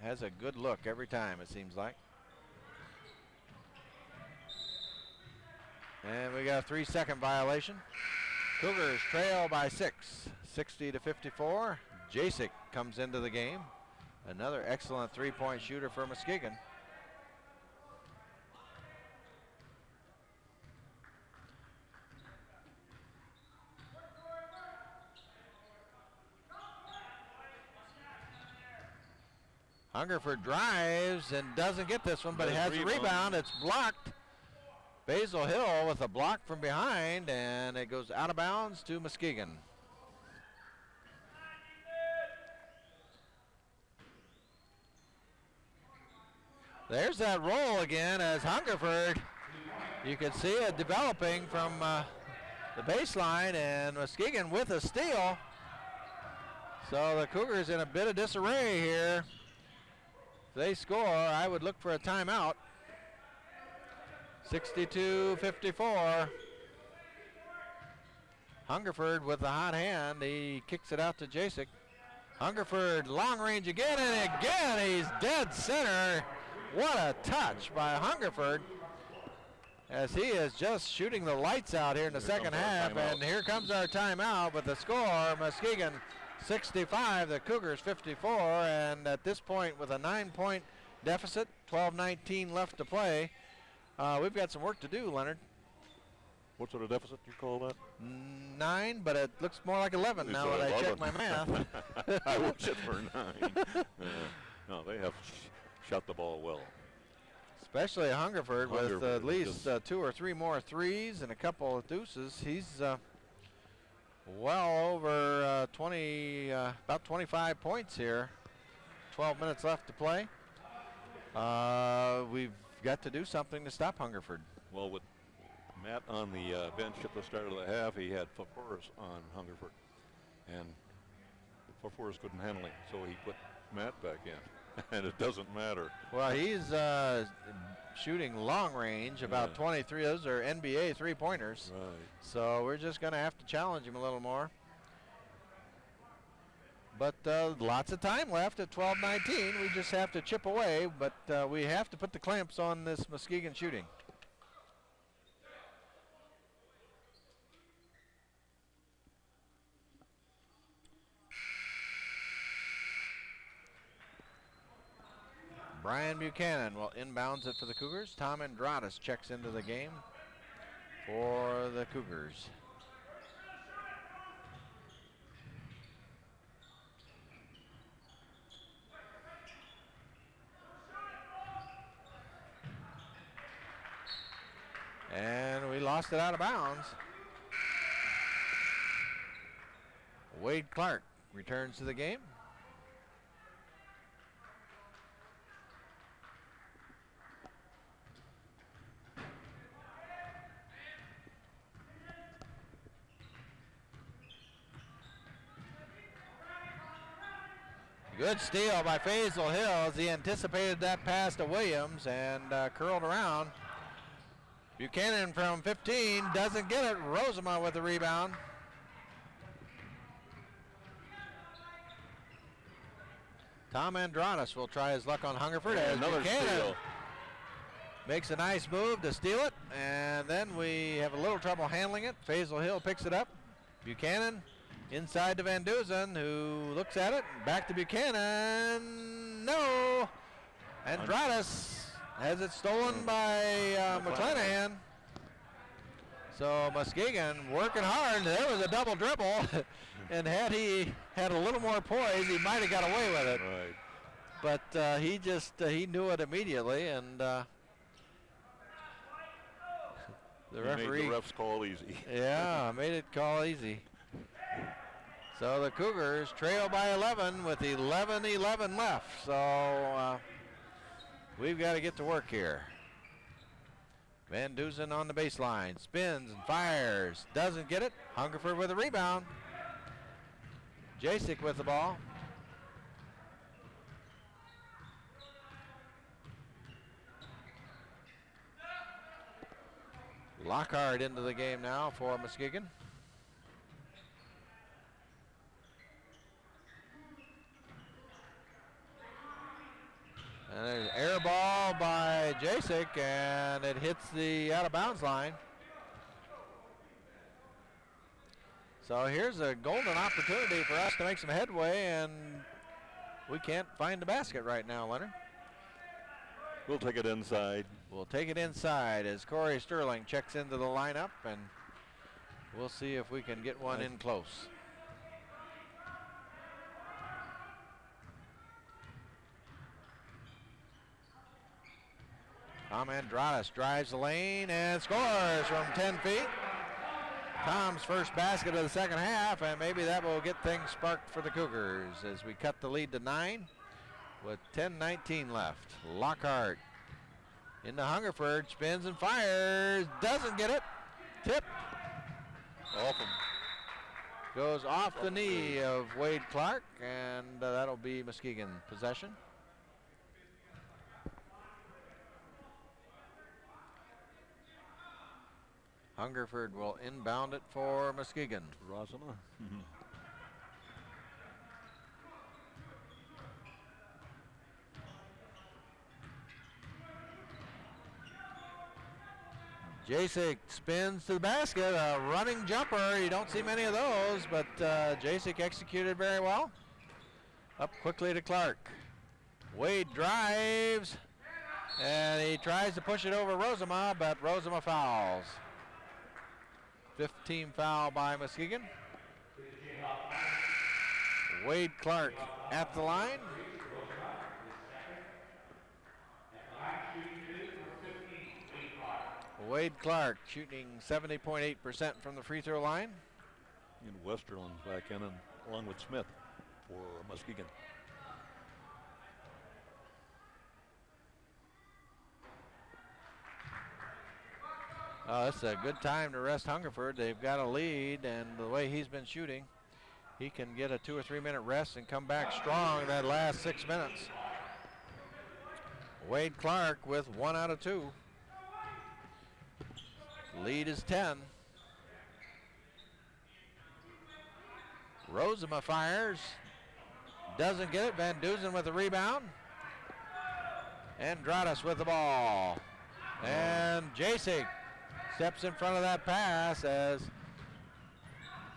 has a good look every time, it seems like. And we got a 3-second violation. Cougars trail by 6, 60-54. Jacek comes into the game. Another excellent three-point shooter for Muskegon. Hungerford drives and doesn't get this one, but has a rebound. It's blocked. Basil Hill with a block from behind, and it goes out of bounds to Muskegon. There's that roll again as Hungerford, you can see it developing from the baseline, and Muskegon with a steal. So the Cougars in a bit of disarray here. If they score, I would look for a timeout. 62-54. Hungerford with the hot hand. He kicks it out to Jacek. Hungerford long range again, and again he's dead center. What a touch by Hungerford, as he is just shooting the lights out here in the second half. And here comes our timeout with the score, Muskegon 65, the Cougars 54. And at this point, with a 9-point deficit, 12:19 left to play, we've got some work to do, Leonard. What sort of deficit do you call that? 9, but it looks more like 11 now that I check my math. I wish it were 9. No, they have shot the ball well. Especially Hungerford with at least 2 or 3 more threes and a couple of deuces. He's well over about 25 points here. 12 minutes left to play. We've got to do something to stop Hungerford. Well, with Matt on the bench at the start of the half, he had Faforis on Hungerford, and Faforis couldn't handle him, so he put Matt back in, and it doesn't matter. Well, he's shooting long range, about 23. Those are NBA three-pointers. Right. So we're just going to have to challenge him a little more. But lots of time left at 12:19. We just have to chip away, but we have to put the clamps on this Muskegon shooting. Brian Buchanan will inbounds it for the Cougars. Tom Andradas checks into the game for the Cougars. And we lost it out of bounds. Wade Clark returns to the game. Good steal by Faisal Hills. He anticipated that pass to Williams and curled around. Buchanan from 15 doesn't get it. Rosema with the rebound. Tom Andradas will try his luck on Hungerford as another Buchanan steal. Makes a nice move to steal it, and then we have a little trouble handling it. Faisal Hill picks it up. Buchanan inside to Van Duzen, who looks at it. Back to Buchanan. No. Andradas has it stolen by McClanahan. So Muskegon working hard. There was a double dribble, and had he had a little more poise, he might have got away with it. Right. But he knew it immediately, and the referee made the refs call easy. Yeah, made it call easy. So the Cougars trail by 11 with 11:11 left. So we've got to get to work here. Van Duzen on the baseline, spins and fires, doesn't get it. Hungerford with a rebound. Jacek with the ball. Lockhart into the game now for Muskegon. And there's air ball by Jacek, and it hits the out of bounds line. So here's a golden opportunity for us to make some headway, and we can't find the basket right now, Leonard. We'll take it inside. We'll take it inside as Corey Sterling checks into the lineup, and we'll see if we can get one in close. Tom Andradas drives the lane and scores from 10 feet. Tom's first basket of the second half, and maybe that will get things sparked for the Cougars as we cut the lead to 9 with 10:19 left. Lockhart into Hungerford, spins and fires, doesn't get it. Tip. Off him. Goes off the knee of Wade Clark, and that'll be Muskegon possession. Hungerford will inbound it for Muskegon. Rosama. Jacek spins to the basket, a running jumper. You don't see many of those, but Jacek executed very well. Up quickly to Clark. Wade drives, and he tries to push it over Rosama, but Rosama fouls. 15 foul by Muskegon. Wade Clark at the line. Wade Clark shooting 70.8% from the free throw line. And Westerland's back in, and along with Smith for Muskegon. It's a good time to rest Hungerford. They've got a lead, and the way he's been shooting, he can get a 2 or 3 minute rest and come back strong that last 6 minutes. Wade Clark with 1 out of 2. Lead is 10. Rosama fires. Doesn't get it. Van Duzen with the rebound. Andradas with the ball. And Jacek steps in front of that pass as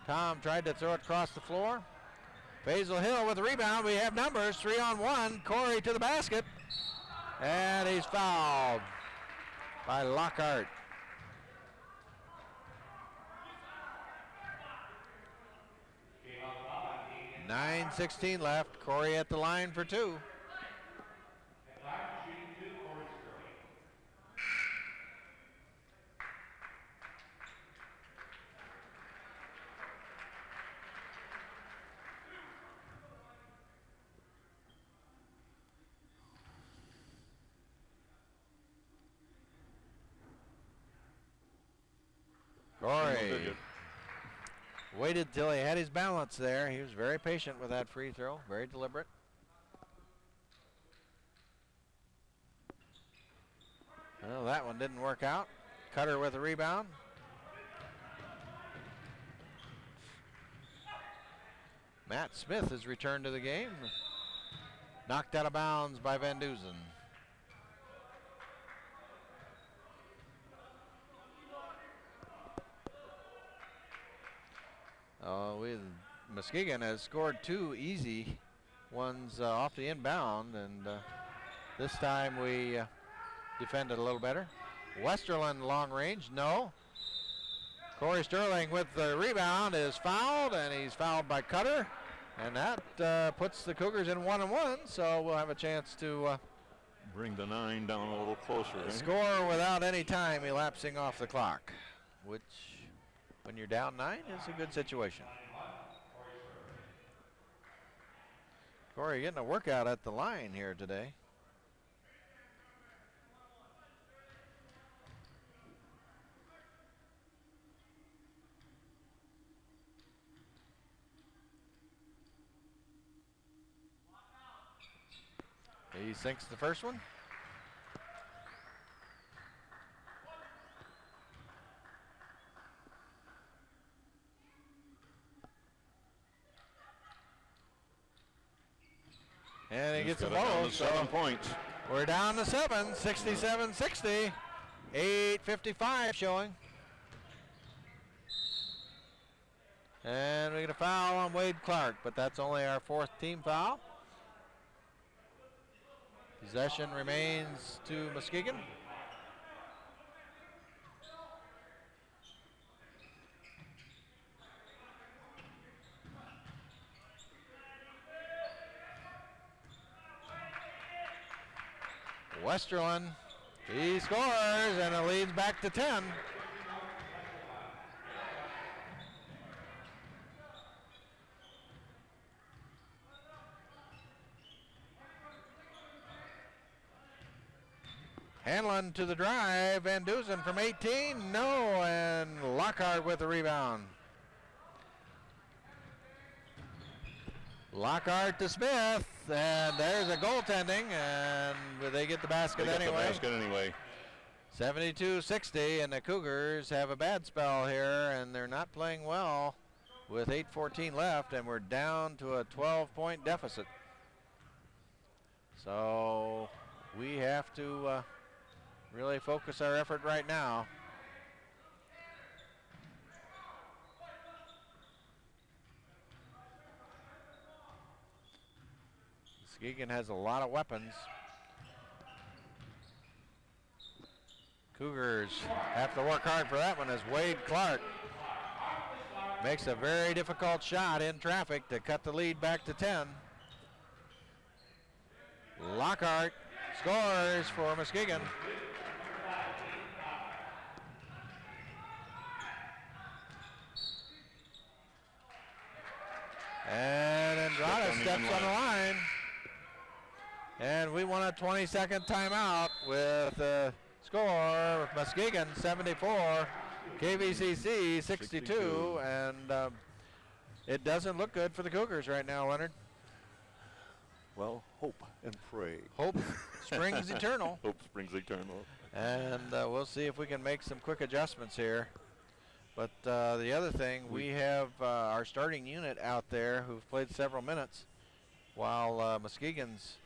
Tom tried to throw it across the floor. Basil Hill with the rebound. We have numbers, 3-on-1. Corey to the basket. And he's fouled by Lockhart. 9:16 left. Corey at the line for 2. Corey waited till he had his balance there. He was very patient with that free throw, very deliberate. Well, that one didn't work out. Cutter with a rebound. Matt Smith has returned to the game. Knocked out of bounds by Van Duzen. Muskegon has scored 2 easy ones off the inbound, and this time we defended a little better. Westerland long range, no. Corey Sterling with the rebound is fouled, and he's fouled by Cutter, and that puts the Cougars in 1-1, so we'll have a chance to Bring the 9 down a little closer. score without any time elapsing off the clock, which when you're down 9 is a good situation. Corey getting a workout at the line here today. He sinks the first one. And he gets them got it down to both. 7 points. We're down to 7, 67-60. 8:55 showing. And we get a foul on Wade Clark, but that's only our 4th team foul. Possession remains to Muskegon. Westerland, he scores, and it leads back to 10. Hanlon to the drive, Van Dusen from 18, no, and Lockhart with the rebound. Lockhart to Smith, and there's a goaltending, and they get the basket They got anyway. the basket anyway. 72-60, and the Cougars have a bad spell here, and they're not playing well with 8:14 left, and we're down to a 12-point deficit. So we have to really focus our effort right now. Muskegon has a lot of weapons. Cougars have to work hard for that one as Wade Clark makes a very difficult shot in traffic to cut the lead back to 10. Lockhart scores for Muskegon. And Andrade steps on the line. And we want a 20-second timeout with a score with Muskegon 74, KVCC 62, and it doesn't look good for the Cougars right now, Leonard. Well, hope and pray. Hope springs eternal. Hope springs eternal. And we'll see if we can make some quick adjustments here. But the other thing, we have our starting unit out there who've played several minutes while Muskegon's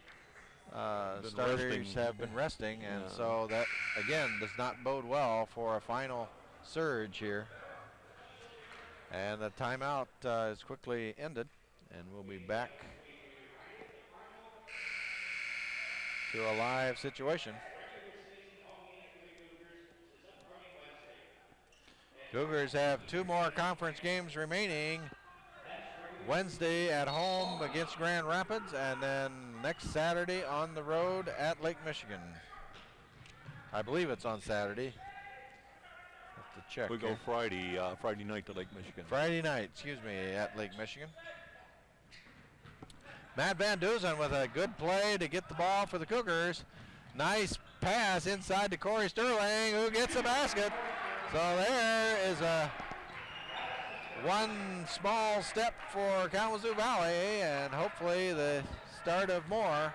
starters have been resting, and so that again does not bode well for a final surge here. And the timeout is quickly ended, and we'll be back to a live situation. Cougars have 2 more conference games remaining. Wednesday at home against Grand Rapids, and then next Saturday on the road at Lake Michigan. I believe it's on Saturday. Have to check. We go Friday night to Lake Michigan. Friday night, excuse me, at Lake Michigan. Matt Van Dusen with a good play to get the ball for the Cougars. Nice pass inside to Corey Sterling, who gets the basket. So there is a one small step for Kalamazoo Valley, and hopefully the start of more.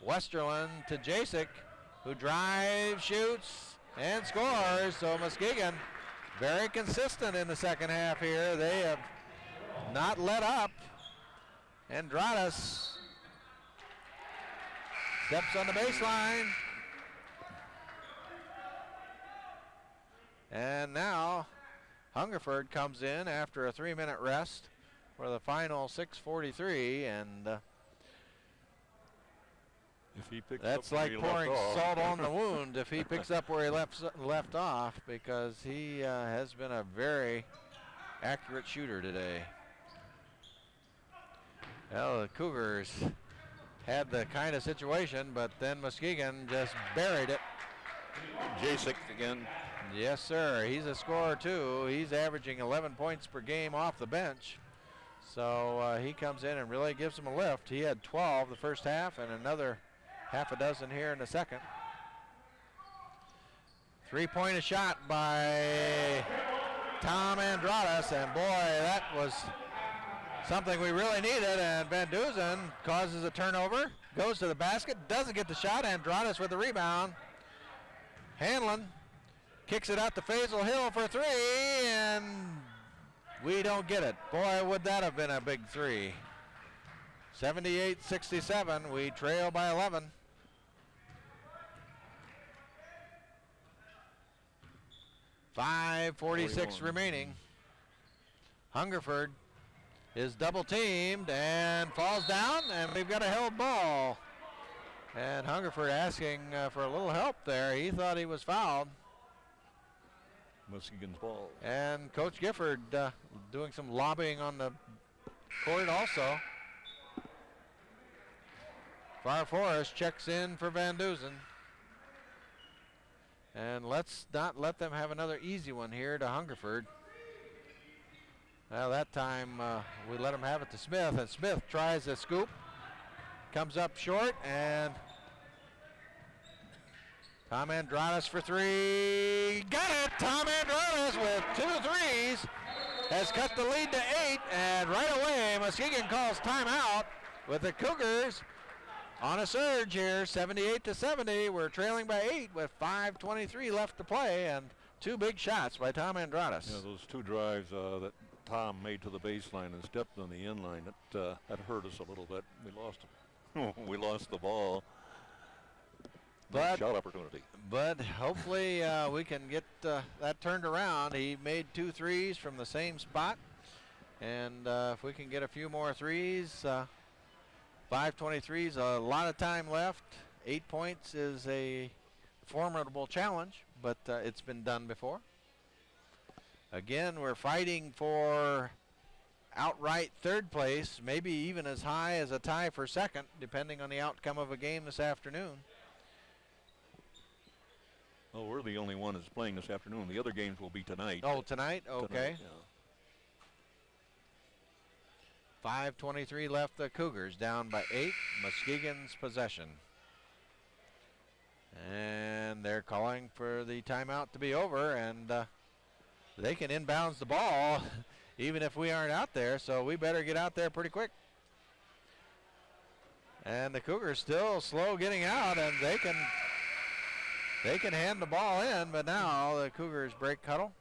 Westerland to Jasek, who drives, shoots, and scores. So Muskegon very consistent in the second half here. They have not let up. Andradas steps on the baseline. And now Hungerford comes in after a 3-minute rest for the final 6:43, and If he picks that's up where like he left pouring off. salt on the wound if he picks up where he left off, because he has been a very accurate shooter today. Well, the Cougars had the kind of situation, but then Muskegon just buried it. Jasek again. Yes, sir. He's a scorer, too. He's averaging 11 points per game off the bench. So he comes in and really gives them a lift. He had 12 the first half and another half a dozen here in the second. 3-point shot by Tom Andradas, and boy, that was something we really needed. And Van Dusen causes a turnover, goes to the basket, doesn't get the shot. Andradas with the rebound. Hanlon kicks it out to Faisal Hill for 3, and we don't get it. Boy, would that have been a big 3. 78-67. We trail by 11. .546 remaining. Hungerford is double teamed and falls down, and we've got a held ball. And Hungerford asking for a little help there. He thought he was fouled. Muskegon's ball. And Coach Gifford doing some lobbying on the court also. Far Forest checks in for Van Dusen. And let's not let them have another easy one here to Hungerford. Well, that time we let him have it to Smith, and Smith tries a scoop. Comes up short, and Tom Andradas for three. Got it! Tom Andradas with 2 threes has cut the lead to 8, and right away Muskegon calls timeout with the Cougars on a surge here, 78-70. We're trailing by 8 with 5:23 left to play, and 2 big shots by Tom Andradas. Yeah, those 2 drives that Tom made to the baseline and stepped on the inline, that hurt us a little bit. We lost the ball. But shot opportunity. But hopefully we can get that turned around. He made 2 threes from the same spot, and if we can get a few more threes, 5:23 is a lot of time left. 8 points is a formidable challenge, but it's been done before. Again, we're fighting for outright 3rd place, maybe even as high as a tie for 2nd, depending on the outcome of a game this afternoon. Oh, we're the only one that's playing this afternoon. The other games will be tonight. Oh, tonight? Okay. Tonight, yeah. 5:23 left. The Cougars down by 8. Muskegon's possession. And they're calling for the timeout to be over, and they can inbounds the ball even if we aren't out there, so we better get out there pretty quick. And the Cougars still slow getting out, and they can hand the ball in, but now the Cougars break huddle.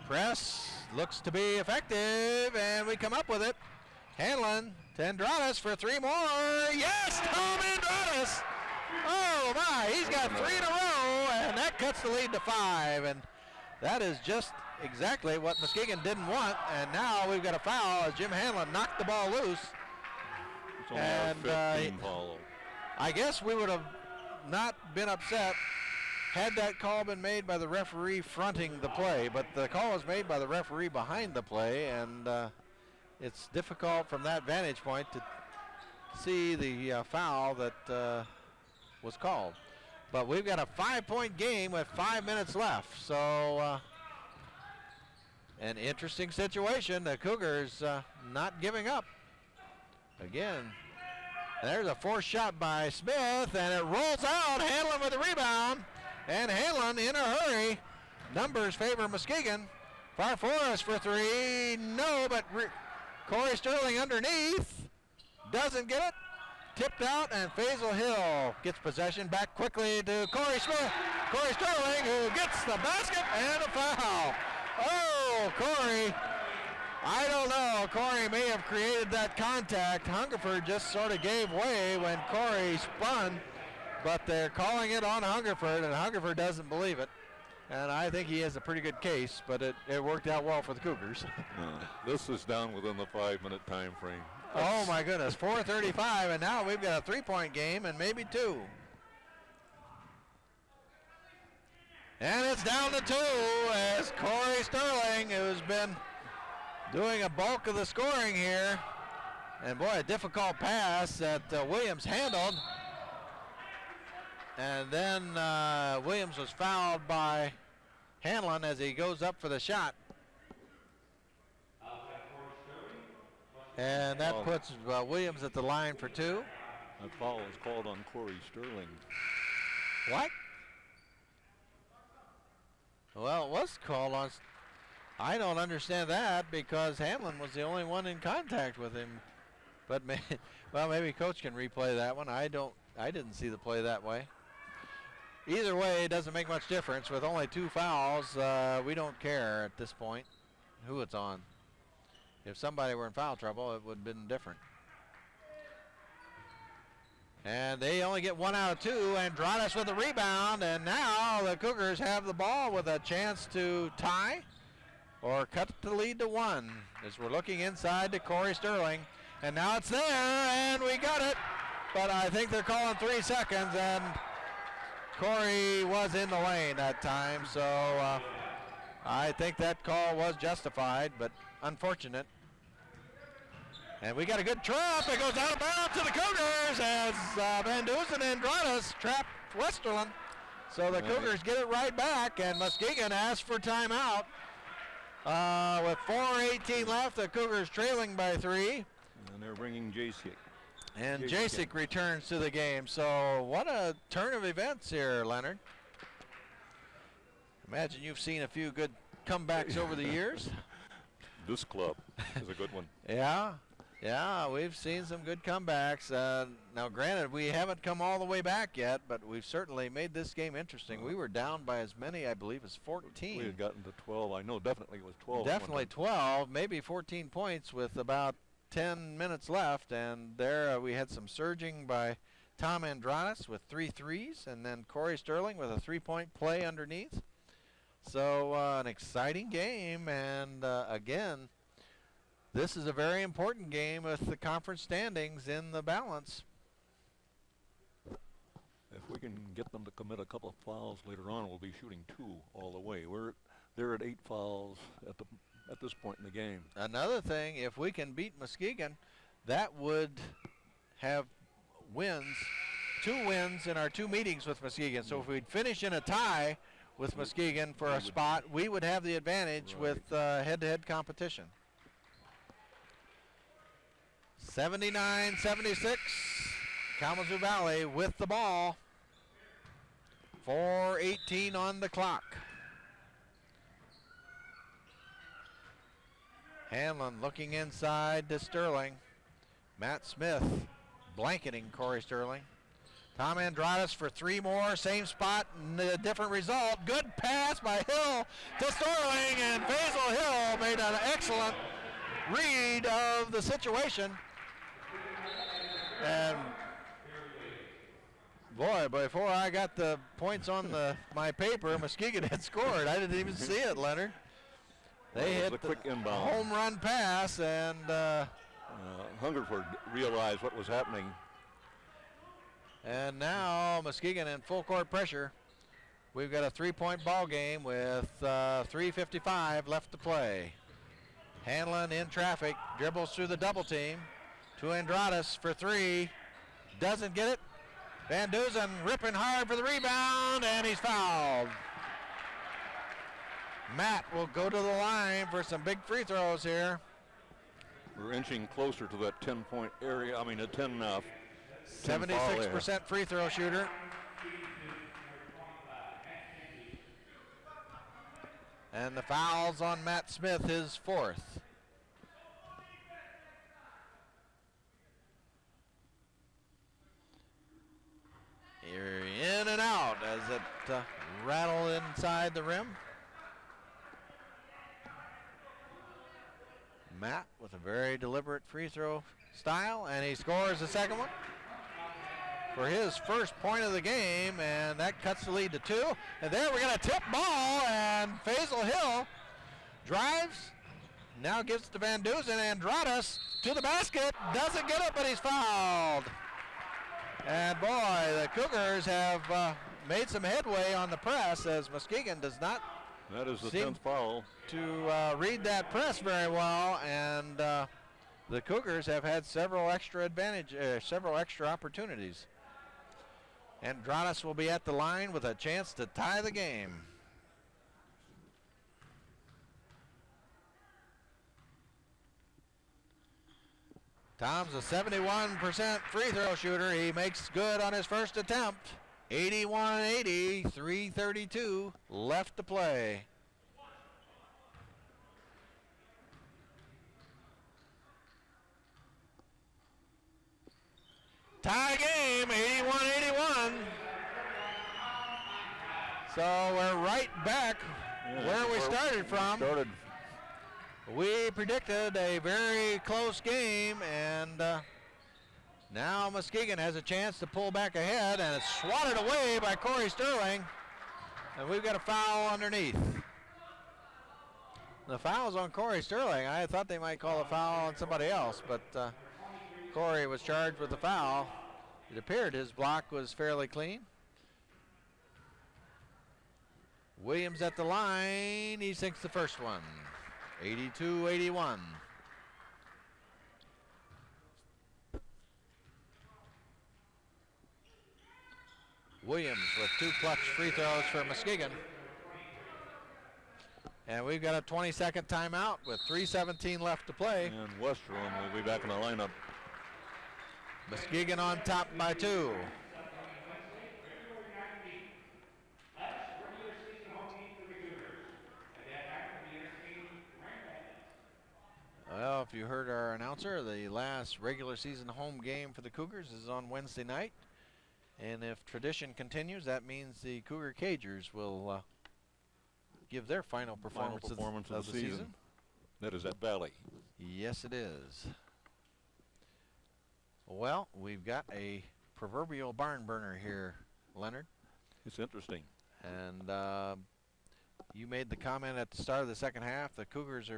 Press looks to be effective, and we come up with it. Hanlon to Andradas for 3 more. Yes, Tom Andradas! Oh my, he's got 3 in a row, and that cuts the lead to 5. And that is just exactly what Muskegon didn't want. And now we've got a foul as Jim Hanlon knocked the ball loose. It's only our 15 ball. I guess we would have not been upset had that call been made by the referee fronting the play, but the call was made by the referee behind the play, and it's difficult from that vantage point to see the foul that was called. But we've got a 5-point game with 5 minutes left, so an interesting situation. The Cougars not giving up. Again, there's a forced shot by Smith, and it rolls out. Hanlon with the rebound. And Hanlon in a hurry. Numbers favor Muskegon. Far Forest for 3. No, but Corey Sterling underneath. Doesn't get it. Tipped out, and Faisal Hill gets possession. Back quickly to Corey Smith. Corey Sterling, who gets the basket and a foul. Oh, Corey. I don't know. Corey may have created that contact. Hungerford just sort of gave way when Corey spun. But they're calling it on Hungerford, and Hungerford doesn't believe it. And I think he has a pretty good case, but it worked out well for the Cougars. This is down within the 5-minute time frame. Oh my goodness, 4:35, and now we've got a 3-point game and maybe 2. And it's down to 2 as Corey Sterling, who's been doing a bulk of the scoring here. And boy, a difficult pass that Williams handled. And then Williams was fouled by Hanlon as he goes up for the shot. And that puts Williams at the line for 2. That foul is called on Corey Sterling. What? Well, it was called on. I don't understand that because Hanlon was the only one in contact with him. But well, maybe Coach can replay that one. I don't I didn't see the play that way. Either way, it doesn't make much difference. With only 2 fouls, we don't care at this point who it's on. If somebody were in foul trouble, it would have been different. And they only get 1 out of 2. Andradas with the rebound, and now the Cougars have the ball with a chance to tie or cut the lead to 1. As we're looking inside to Corey Sterling, and now it's there, and we got it. But I think they're calling 3 seconds, and Corey was in the lane that time, so I think that call was justified, but unfortunate. And we got a good trap. It goes out of bounds to the Cougars as Van Dusen and Andradas trapped Westerland. So the Cougars get it right back, and Muskegon asks for timeout. With 4:18 left, the Cougars trailing by 3. And they're bringing Jayhawks. And Jayhawks returns to the game. So what a turn of events here, Leonard. Imagine you've seen a few good comebacks over the years. This club is a good one. Yeah, we've seen some good comebacks. Now, granted, we haven't come all the way back yet, but we've certainly made this game interesting. We were down by as many, I believe, as 14. We had gotten to 12. I know definitely it was 12. Definitely 12, maybe 14 points with about 10 minutes left. And there we had some surging by Tom Andradas with 3 threes, and then Corey Sterling with a 3-point play underneath. So an exciting game, and again, this is a very important game with the conference standings in the balance. If we can get them to commit a couple of fouls later on, we'll be shooting 2 all the way. They're at 8 fouls at this point in the game. Another thing, if we can beat Muskegon, that would have wins, 2 wins in our 2 meetings with Muskegon. So if we'd finish in a tie with Muskegon for a spot, we would have the advantage with head-to-head competition. 79-76, Kalamazoo Valley with the ball. 4:18 on the clock. Hanlon looking inside to Sterling. Matt Smith blanketing Corey Sterling. Tom Andradas for 3 more, same spot, a different result. Good pass by Hill to Sterling, and Faisal Hill made an excellent read of the situation. And boy, before I got the points on my paper, Muskegon had scored. I didn't even see it, Leonard. They hit a quick inbound home run pass, and Hungerford realized what was happening. And now Muskegon in full court pressure. We've got a 3-point ball game with 3:55 left to play. Hanlon in traffic, dribbles through the double team to Andradas for 3. Doesn't get it. Van Dusen ripping hard for the rebound, and he's fouled. Matt will go to the line for some big free throws here. We're inching closer to that 10-point area. I mean, a 10 76% free throw shooter. And the foul's on Matt Smith, his 4th. You're in and out as it rattled inside the rim. Matt with a very deliberate free throw style, and he scores the second one for his first point of the game, and that cuts the lead to 2. And there we got a tip ball, and Faisal Hill drives, now gives it to Van Dusen. Andradas to the basket, doesn't get it, but he's fouled. And boy, the Cougars have made some headway on the press, as Muskegon does not That is the 10th foul. To read that press very well, and the Cougars have had several extra opportunities. Andradas will be at the line with a chance to tie the game. Tom's a 71% free throw shooter. He makes good on his first attempt. 81-80, 3:32 left to play. Tie game, 81-80. So we're right back where we started from. We predicted a very close game, and now Muskegon has a chance to pull back ahead, and it's swatted away by Corey Sterling, and we've got a foul underneath. The foul's on Corey Sterling. I thought they might call a foul on somebody else, but Corey was charged with the foul. It appeared his block was fairly clean. Williams at the line. He sinks the first one. 82-81. Williams with 2 clutch free throws for Muskegon. And we've got a 20-second timeout with 3:17 left to play. And Westerland will be back in the lineup. Muskegon on top by 2. Well, if you heard our announcer, the last regular season home game for the Cougars is on Wednesday night. And if tradition continues, that means the Cougar Cagers will give their final performance of the season. That is at Valley. Yes, it is. Well, we've got a proverbial barn burner here, Leonard. It's interesting. And you made the comment at the start of the second half, the Cougars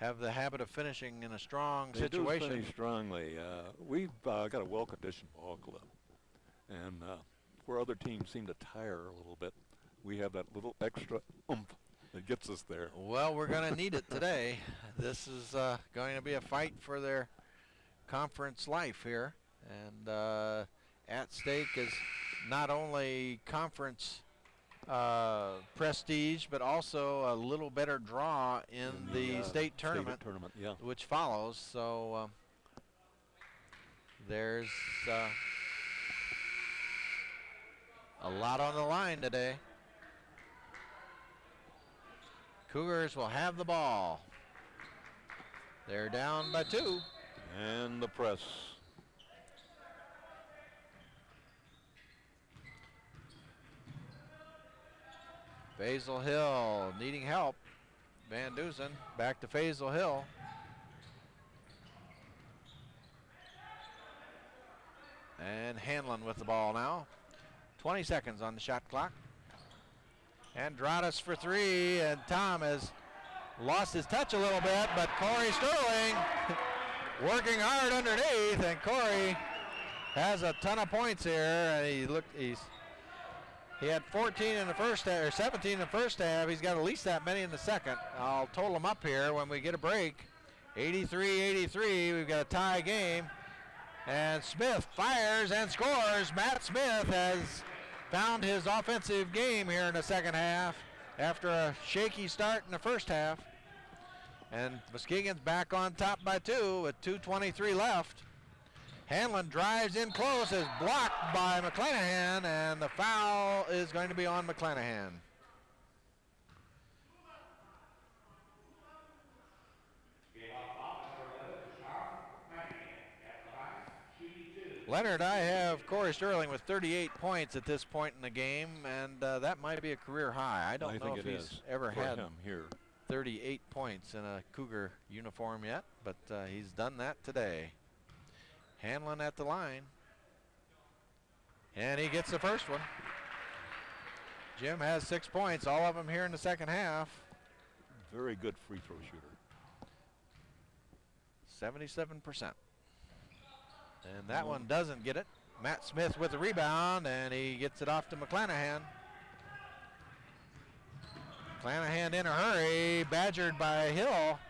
have the habit of finishing in a strong situation. They do finish strongly. We've got a well-conditioned ball club. And where other teams seem to tire a little bit, we have that little extra oomph that gets us there. Well, we're going to need it today. This is going to be a fight for their conference life here. And at stake is not only conference prestige, but also a little better draw in the state tournament, yeah, which follows. So there's a lot on the line today. Cougars will have the ball. They're down by 2. And the press. Faisal Hill needing help. Van Dusen back to Faisal Hill. And Hanlon with the ball now. 20 seconds on the shot clock. Andradas for 3, and Tom has lost his touch a little bit, but Corey Sterling working hard underneath, and Corey has a ton of points here. And he had 14 in the first half, or 17 in the first half. He's got at least that many in the second. I'll total them up here when we get a break. 83-83, we've got a tie game. And Smith fires and scores. Matt Smith has found his offensive game here in the second half after a shaky start in the first half. And Muskegon's back on top by 2 with 2:23 left. Hanlon drives in close, is blocked by McClanahan, and the foul is going to be on McClanahan. Leonard, I have Corey Sterling with 38 points at this point in the game, and that might be a career high. I don't know if he's ever had 38 points in a Cougar uniform yet, but he's done that today. Hanlon at the line, and he gets the first one. Jim has 6 points, all of them here in the second half. Very good free throw shooter. 77%. And that one doesn't get it. Matt Smith with the rebound, and he gets it off to McClanahan. McClanahan in a hurry, badgered by Hill.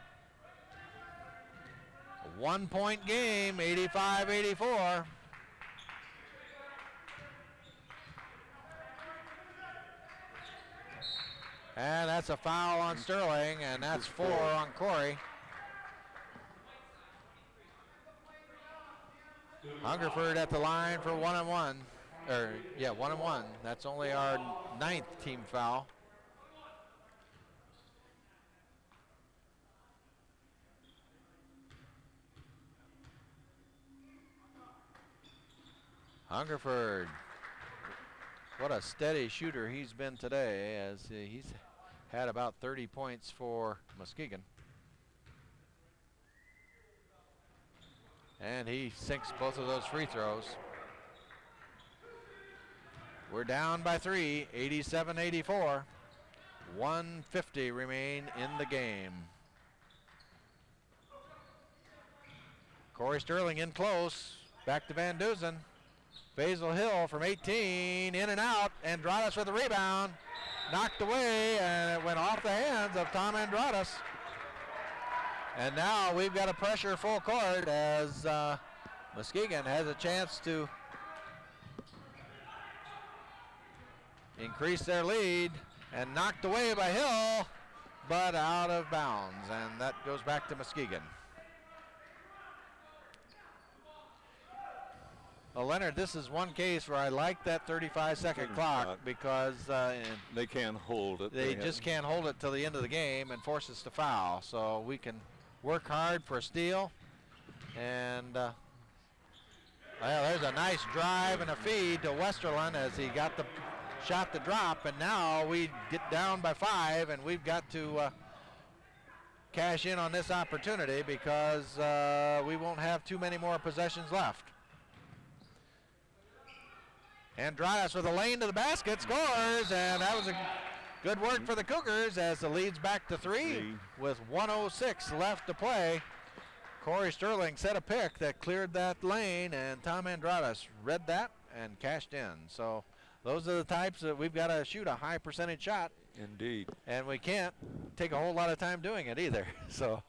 A 1-point game, 85-84. And that's a foul on Sterling, and that's 4 on Corey. Hungerford at the line for 1-and-1. 1-and-1. That's only our 9th team foul. Hungerford What a steady shooter he's been today, as he's had about 30 points for Muskegon. And he sinks both of those free throws. We're down by 3, 87-84. 150 remain in the game. Corey Sterling in close. Back to Van Dusen. Basil Hill from 18, in and out. Andradas with the rebound. Knocked away, and it went off the hands of Tom Andradas. And now we've got a pressure full court as Muskegon has a chance to increase their lead, and knocked away by Hill, but out of bounds, and that goes back to Muskegon. Well, Leonard, this is one case where I like that 35-second clock because they can't hold it. They just can't hold it till the end of the game and force us to foul. So we can work hard for a steal. And well, there's a nice drive and a feed to Westerlund as he got the shot to drop. And now we get down by 5, and we've got to cash in on this opportunity because we won't have too many more possessions left. Andradas with a lane to the basket, scores, and that was a good work for the Cougars as the lead's back to 3 with 1:06 left to play. Corey Sterling set a pick that cleared that lane, and Tom Andradas read that and cashed in. So those are the types that we've got to shoot a high percentage shot. Indeed. And we can't take a whole lot of time doing it either. So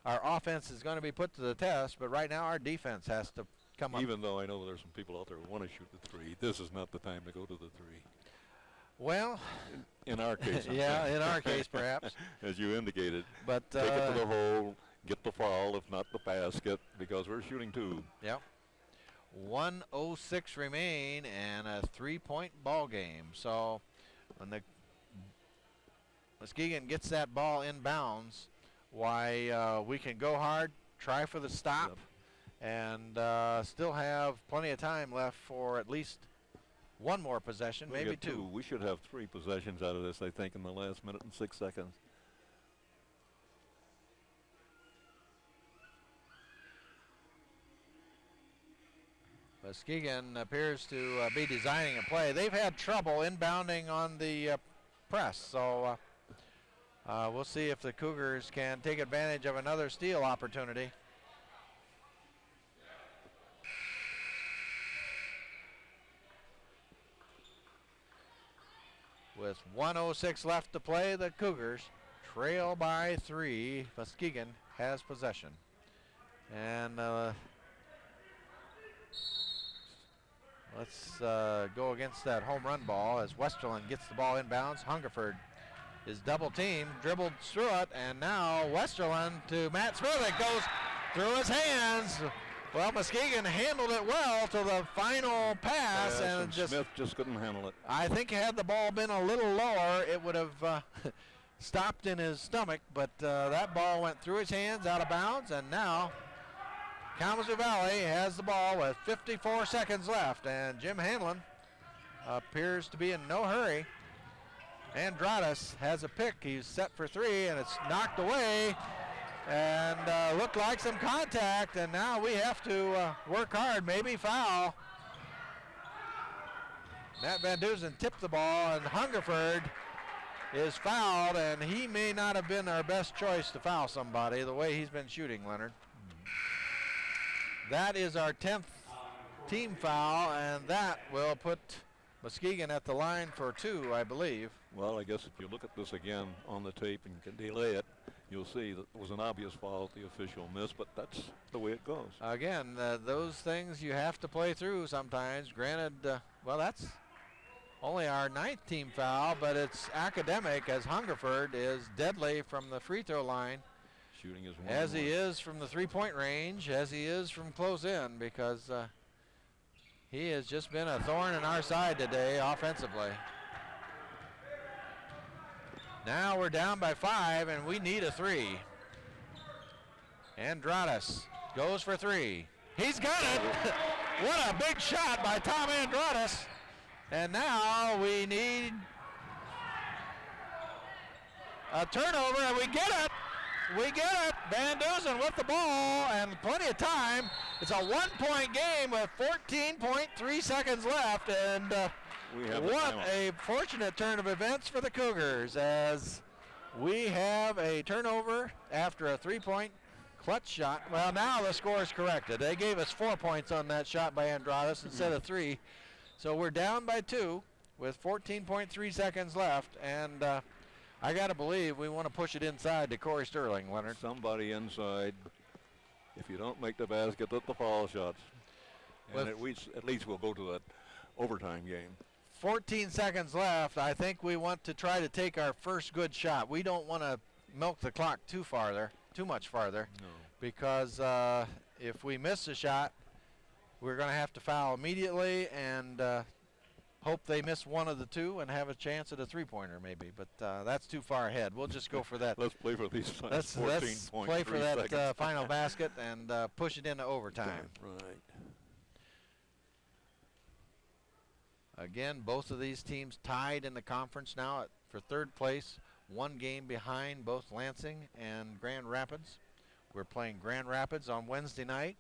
our offense is going to be put to the test, but right now our defense has to come up. Even though I know there's some people out there who want to shoot the 3, this is not the time to go to the 3. Well, in our case. Yeah, in our case perhaps. As you indicated. But take it to the hole, get the foul, if not the basket, because we're shooting 2. Yep. 1:06 remain and a 3-point ball game. So when the Muskegon gets that ball in bounds, why we can go hard, try for the stop. Yep. And still have plenty of time left for at least one more possession, maybe 2. We should have 3 possessions out of this, I think, in the last minute and 6 seconds. Muskegon appears to be designing a play. They've had trouble inbounding on the press, so we'll see if the Cougars can take advantage of another steal opportunity. With 1:06 left to play, the Cougars trail by 3. Muskegon has possession. And let's go against that home run ball as Westerlund gets the ball inbounds. Hungerford is double teamed, dribbled through it, and now Westerlund to Matt Smith. It goes through his hands. Well, Muskegon handled it well to the final pass, and Smith just couldn't handle it. I think had the ball been a little lower, it would have stopped in his stomach, but that ball went through his hands, out of bounds, and now Kalamazoo Valley has the ball with 54 seconds left, and Jim Hanlon appears to be in no hurry. Andradas has a pick. He's set for 3, and it's knocked away. And looked like some contact, and now we have to work hard, maybe foul. Matt Van Dusen tipped the ball, and Hungerford is fouled, and he may not have been our best choice to foul somebody the way he's been shooting, Leonard. That is our 10th team foul, and that will put Muskegon at the line for 2, I believe. Well, I guess if you look at this again on the tape and can delay it, you'll see that it was an obvious foul the official missed, but that's the way it goes. Again, those things you have to play through sometimes. Granted, well, that's only our 9th team foul, but it's academic as Hungerford is deadly from the free throw line. Shooting is one as he is from the 3-point range, as he is from close in, because he has just been a thorn in our side today offensively. Now we're down by 5, and we need a 3. Andradas goes for 3. He's got it. What a big shot by Tom Andradas. And now we need a turnover, and we get it. We get it. Van Dusen with the ball and plenty of time. It's a 1-point game with 14.3 seconds left, and what a fortunate turn of events for the Cougars as we have a turnover after a 3-point clutch shot. Well, now the score is corrected. They gave us 4 points on that shot by Andradas instead of 3. So we're down by 2 with 14.3 seconds left, and I got to believe we want to push it inside to Corey Sterling, Leonard. Somebody inside. If you don't make the basket, at the foul shots. And at least we'll go to that overtime game. 14 seconds left. I think we want to try to take our first good shot. We don't want to milk the clock too much farther. No. Because if we miss a shot, we're going to have to foul immediately and hope they miss one of the two and have a chance at a three-pointer maybe. But that's too far ahead. We'll just go for that. Let's play for these let's play for that final basket and push it into overtime. Right. Again, both of these teams tied in the conference now for third place, 1 game behind both Lansing and Grand Rapids. We're playing Grand Rapids on Wednesday night.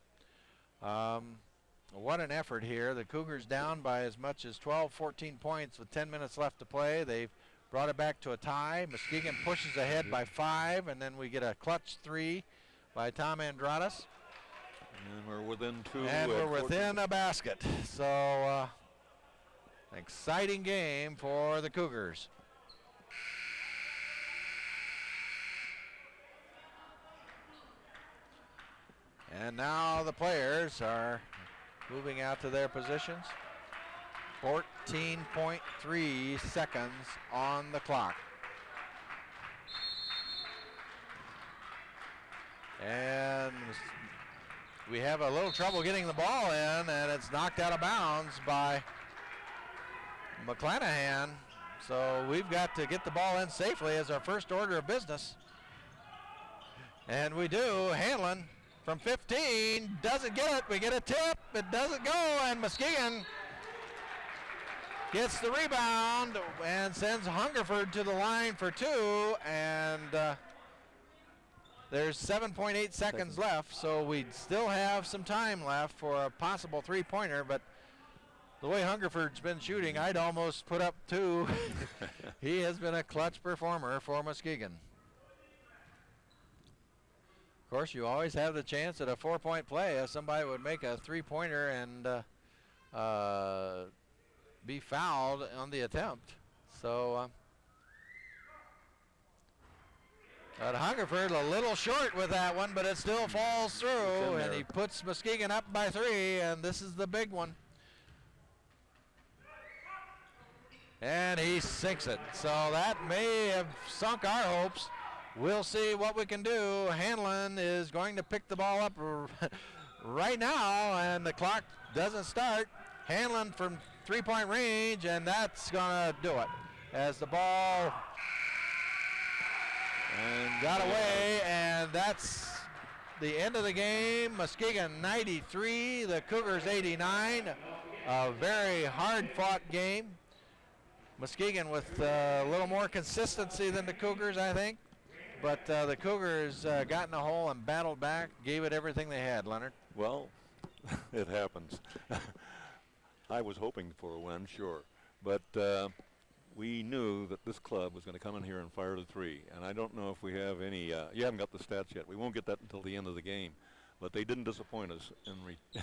What an effort here. The Cougars down by as much as 12, 14 points with 10 minutes left to play. They've brought it back to a tie. Muskegon pushes ahead by 5, and then we get a clutch 3 by Tom Andradas. And we're within 2. And we're within a basket. So exciting game for the Cougars. And now the players are moving out to their positions. 14.3 seconds on the clock. And we have a little trouble getting the ball in, and it's knocked out of bounds by McClanahan. So we've got to get the ball in safely as our first order of business. And we do. Hanlon from 15 doesn't get it. We get a tip. It doesn't go, and Muskegon gets the rebound and sends Hungerford to the line for 2, and there's 7.8 seconds left, so we still have some time left for a possible three-pointer, but the way Hungerford's been shooting, I'd almost put up 2. He has been a clutch performer for Muskegon. Of course, you always have the chance at a 4-point play if somebody would make a three-pointer and be fouled on the attempt. So, but Hungerford a little short with that one, but it still falls through, and he puts Muskegon up by 3, and this is the big one. And he sinks it. So that may have sunk our hopes. We'll see what we can do. Hanlon is going to pick the ball up right now, and the clock doesn't start. Hanlon from 3-point range, and that's going to do it. As the ball got away, and that's the end of the game. Muskegon 93, the Cougars 89. A very hard-fought game. Muskegon with a little more consistency than the Cougars, I think. But the Cougars got in the hole and battled back, gave it everything they had, Leonard. Well, it happens. I was hoping for a win, sure. But we knew that this club was going to come in here and fire the 3. And I don't know if we have any, you haven't got the stats yet. We won't get that until the end of the game. But they didn't disappoint us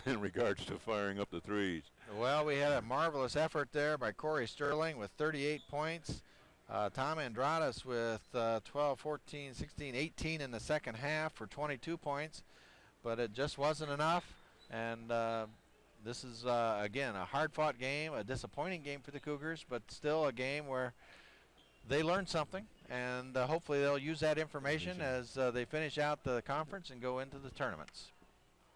in regards to firing up the 3s. Well, we had a marvelous effort there by Corey Sterling with 38 points. Tom Andradas with 12, 14, 16, 18 in the second half for 22 points. But it just wasn't enough. And this is, again, a hard-fought game, a disappointing game for the Cougars, but still a game where they learned something. And hopefully they'll use that information as they finish out the conference and go into the tournaments.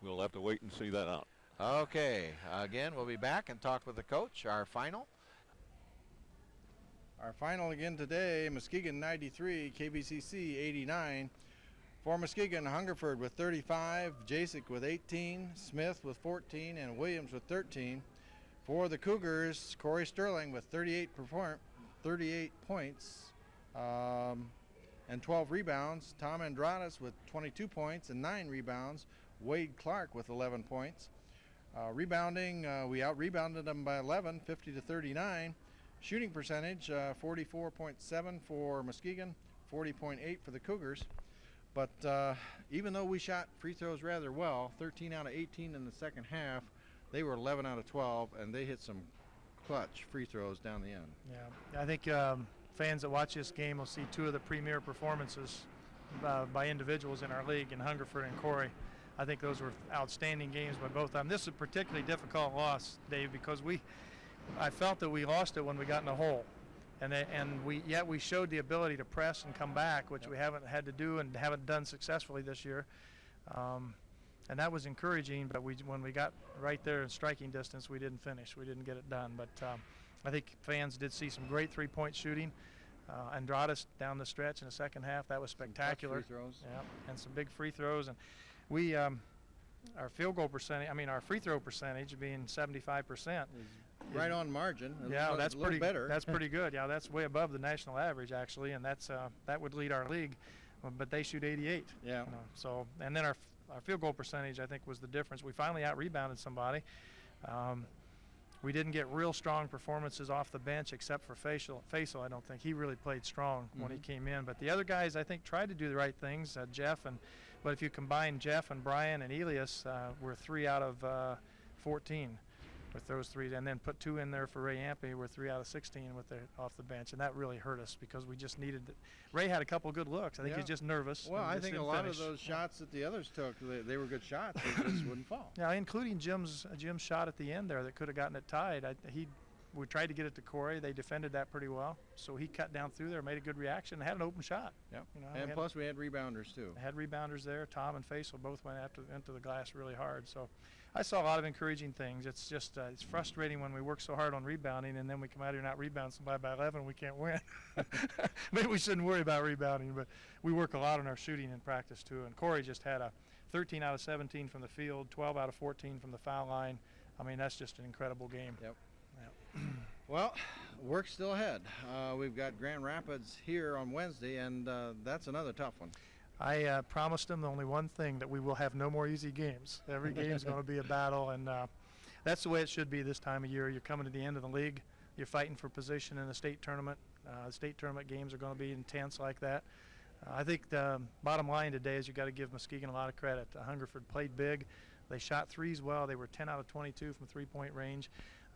We'll have to wait and see that out. Okay, again, we'll be back and talk with the coach. Our final again today, Muskegon 93, KVCC 89. For Muskegon, Hungerford with 35, Jayhawks with 18, Smith with 14, and Williams with 13. For the Cougars, Corey Sterling with 38 points and 12 rebounds. Tom Andradas with 22 points and 9 rebounds. Wade Clark with 11 points. Rebounding, we out-rebounded them by 11, 50-39. Shooting percentage, 44.7 for Muskegon, 40.8 for the Cougars. But even though we shot free throws rather well, 13 out of 18 in the second half, they were 11 out of 12, and they hit some clutch free throws down the end. Yeah, I think fans that watch this game will see two of the premier performances by individuals in our league, in Hungerford and Corey. I think those were outstanding games by both of them. This is a particularly difficult loss, Dave, because I felt that we lost it when we got in a hole. And we showed the ability to press and come back, which we haven't had to do and haven't done successfully this year. And that was encouraging, but when we got right there in striking distance, we didn't finish. We didn't get it done. But I think fans did see some great three-point shooting. Andradas down the stretch in the second half, that was spectacular. Free throws. Yeah, and some big free throws. And we, our free throw percentage being 75%. Right on margin. Yeah, that's pretty better. That's pretty good. Yeah, that's way above the national average actually, and that would lead our league. But they shoot 88. Yeah. So, and then our field goal percentage, I think, was the difference. We finally out-rebounded somebody. We didn't get real strong performances off the bench except for Faisal. I don't think he really played strong when he came in. But the other guys, I think, tried to do the right things. But if you combine Jeff and Brian and Elias, we're 3 out of 14 with those three, and then put 2 in there for Ray Ampe. We're 3 out of 16 off the bench, and that really hurt us because we just needed it. Ray had a couple of good looks. I think he's just nervous. Well, I think a lot of those shots that the others took, they were good shots. They just wouldn't fall. Yeah, including Jim's shot at the end there that could have gotten it tied. We tried to get it to Corey. They defended that pretty well, so he cut down through there, made a good reaction, and had an open shot. Yep. And plus we had rebounders too. Had rebounders there. Tom and Faisal both went into the glass really hard. So I saw a lot of encouraging things. It's just it's frustrating when we work so hard on rebounding and then we come out here and out-rebound somebody by 11 and we can't win. Maybe we shouldn't worry about rebounding, but we work a lot on our shooting in practice too. And Corey just had a 13 out of 17 from the field, 12 out of 14 from the foul line. I mean, that's just an incredible game. Yep. Well, work's still ahead. We've got Grand Rapids here on Wednesday, and that's another tough one. I promised them only one thing, that we will have no more easy games. Every game is going to be a battle, and that's the way it should be this time of year. You're coming to the end of the league. You're fighting for position in the state tournament. State tournament games are going to be intense like that. I think the bottom line today is you got to give Muskegon a lot of credit. Hungerford played big. They shot threes well. They were 10 out of 22 from three-point range.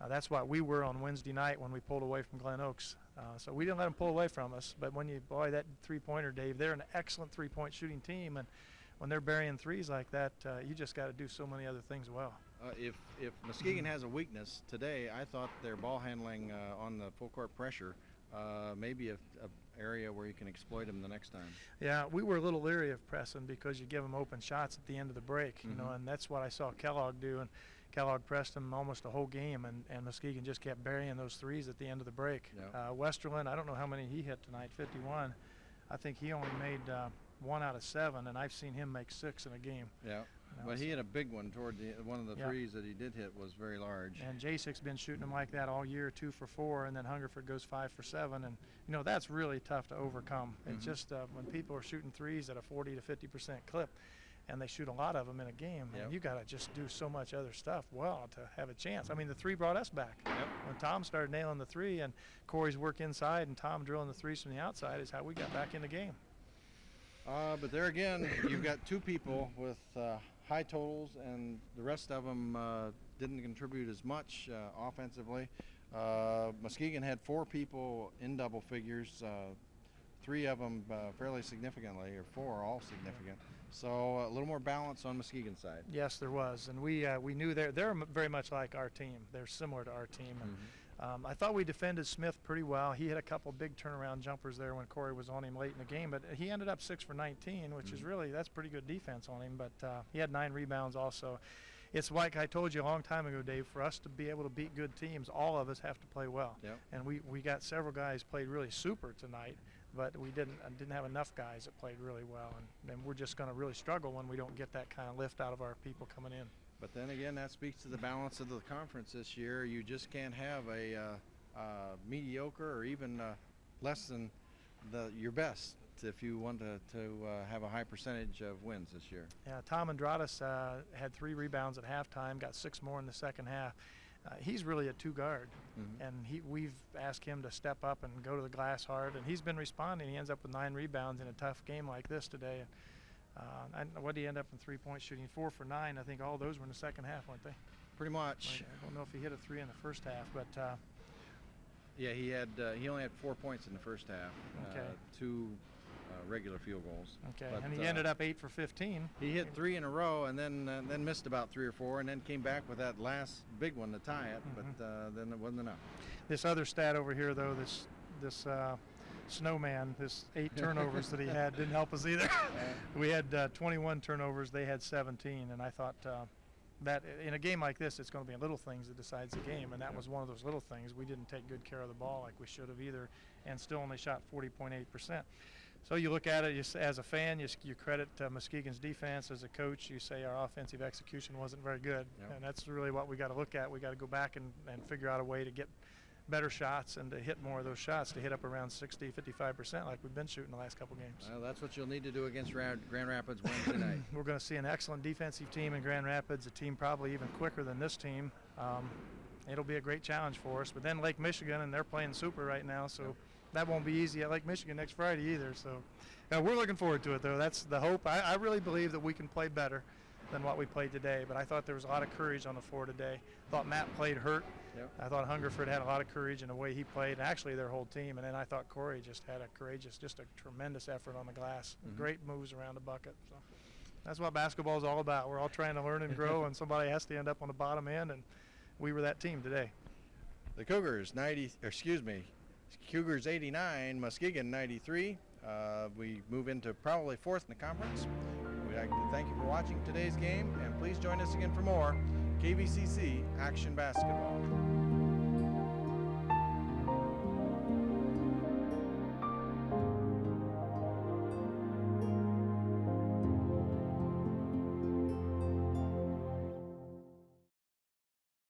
That's what we were on Wednesday night when we pulled away from Glen Oaks. So we didn't let them pull away from us. But boy, that three-pointer, Dave, they're an excellent three-point shooting team. And when they're burying threes like that, you just got to do so many other things well. If Muskegon has a weakness today, I thought their ball handling on the full court pressure maybe a area where you can exploit them the next time. Yeah, we were a little leery of pressing because you give them open shots at the end of the break, you know, and that's what I saw Kellogg do. And Kellogg pressed them almost a whole game, and Muskegon just kept burying those threes at the end of the break. Yeah. Westerland, I don't know how many he hit tonight, 51. I think he only made 1 out of 7, and I've seen him make 6 in a game. Yeah, but he had a big one toward one of the threes that he did hit was very large. And Jayhawks been shooting them like that all year, 2 for 4, and then Hungerford goes 5 for 7, and you know that's really tough to overcome. It's just when people are shooting threes at a 40 to 50% clip, and they shoot a lot of them in a game, and you got to just do so much other stuff well to have a chance. I mean, the 3 brought us back. When Tom started nailing the 3 and Corey's work inside and Tom drilling the 3s from the outside is how we got back in the game. But there again, you've got 2 people with high totals, and the rest of them didn't contribute as much offensively. Muskegon had 4 people in double figures, 3 of them fairly significantly, or 4 all significant. So a little more balance on Muskegon's side. Yes, there was, and we knew they're very much like our team. They're similar to our team. And I thought we defended Smith pretty well. He hit a couple big turnaround jumpers there when Corey was on him late in the game, but he ended up 6 for 19, which is really, that's pretty good defense on him. But he had 9 rebounds also. It's like I told you a long time ago, Dave, for us to be able to beat good teams, all of us have to play well. And we got several guys played really super tonight, but we didn't have enough guys that played really well, and we're just going to really struggle when we don't get that kind of lift out of our people coming in. But then again, that speaks to the balance of the conference this year. You just can't have a mediocre or even less than your best if you want to have a high percentage of wins this year. Yeah, Tom Andradas had 3 rebounds at halftime, got 6 more in the second half. He's really a 2-guard, and we've asked him to step up and go to the glass hard, and he's been responding. He ends up with 9 rebounds in a tough game like this today. What did he end up in 3-point shooting? 4 for 9. I think all those were in the second half, weren't they? Pretty much. I don't know if he hit a 3 in the first half, but yeah, he only had 4 points in the first half. Okay. 2 regular field goals. okay. But, And he ended up 8 for 15. He hit 3 in a row, and then missed about 3 or 4, and then came back with that last big one to tie it. But then it wasn't enough. This other stat over here, though, this snowman, this 8 turnovers that he had didn't help us either. We had 21 turnovers, they had 17, and I thought that in a game like this, it's going to be little things that decides the game, and that was one of those little things. We didn't take good care of the ball like we should have either, and still only shot 40.8%. So you look at it as a fan, you credit Muskegon's defense. As a coach, you say our offensive execution wasn't very good, and that's really what we got to look at. We got to go back and figure out a way to get better shots and to hit more of those shots, to hit up around 60, 55% like we've been shooting the last couple games. Well, that's what you'll need to do against Grand Rapids Wednesday night. We're going to see an excellent defensive team in Grand Rapids, a team probably even quicker than this team. It'll be a great challenge for us. But then Lake Michigan, and they're playing super right now, so that won't be easy at Lake Michigan next Friday either. So we're looking forward to it, though. That's the hope. I really believe that we can play better than what we played today, but I thought there was a lot of courage on the floor today. I thought Matt played hurt. Yep. I thought Hungerford had a lot of courage in the way he played, and actually their whole team. And then I thought Corey just had just a tremendous effort on the glass. Great moves around the bucket. So that's what basketball is all about. We're all trying to learn and grow, and somebody has to end up on the bottom end, and we were that team today. The Cougars Cougars 89, Muskegon 93. We move into probably 4th in the conference. We'd like to thank you for watching today's game, and please join us again for more KVCC Action Basketball.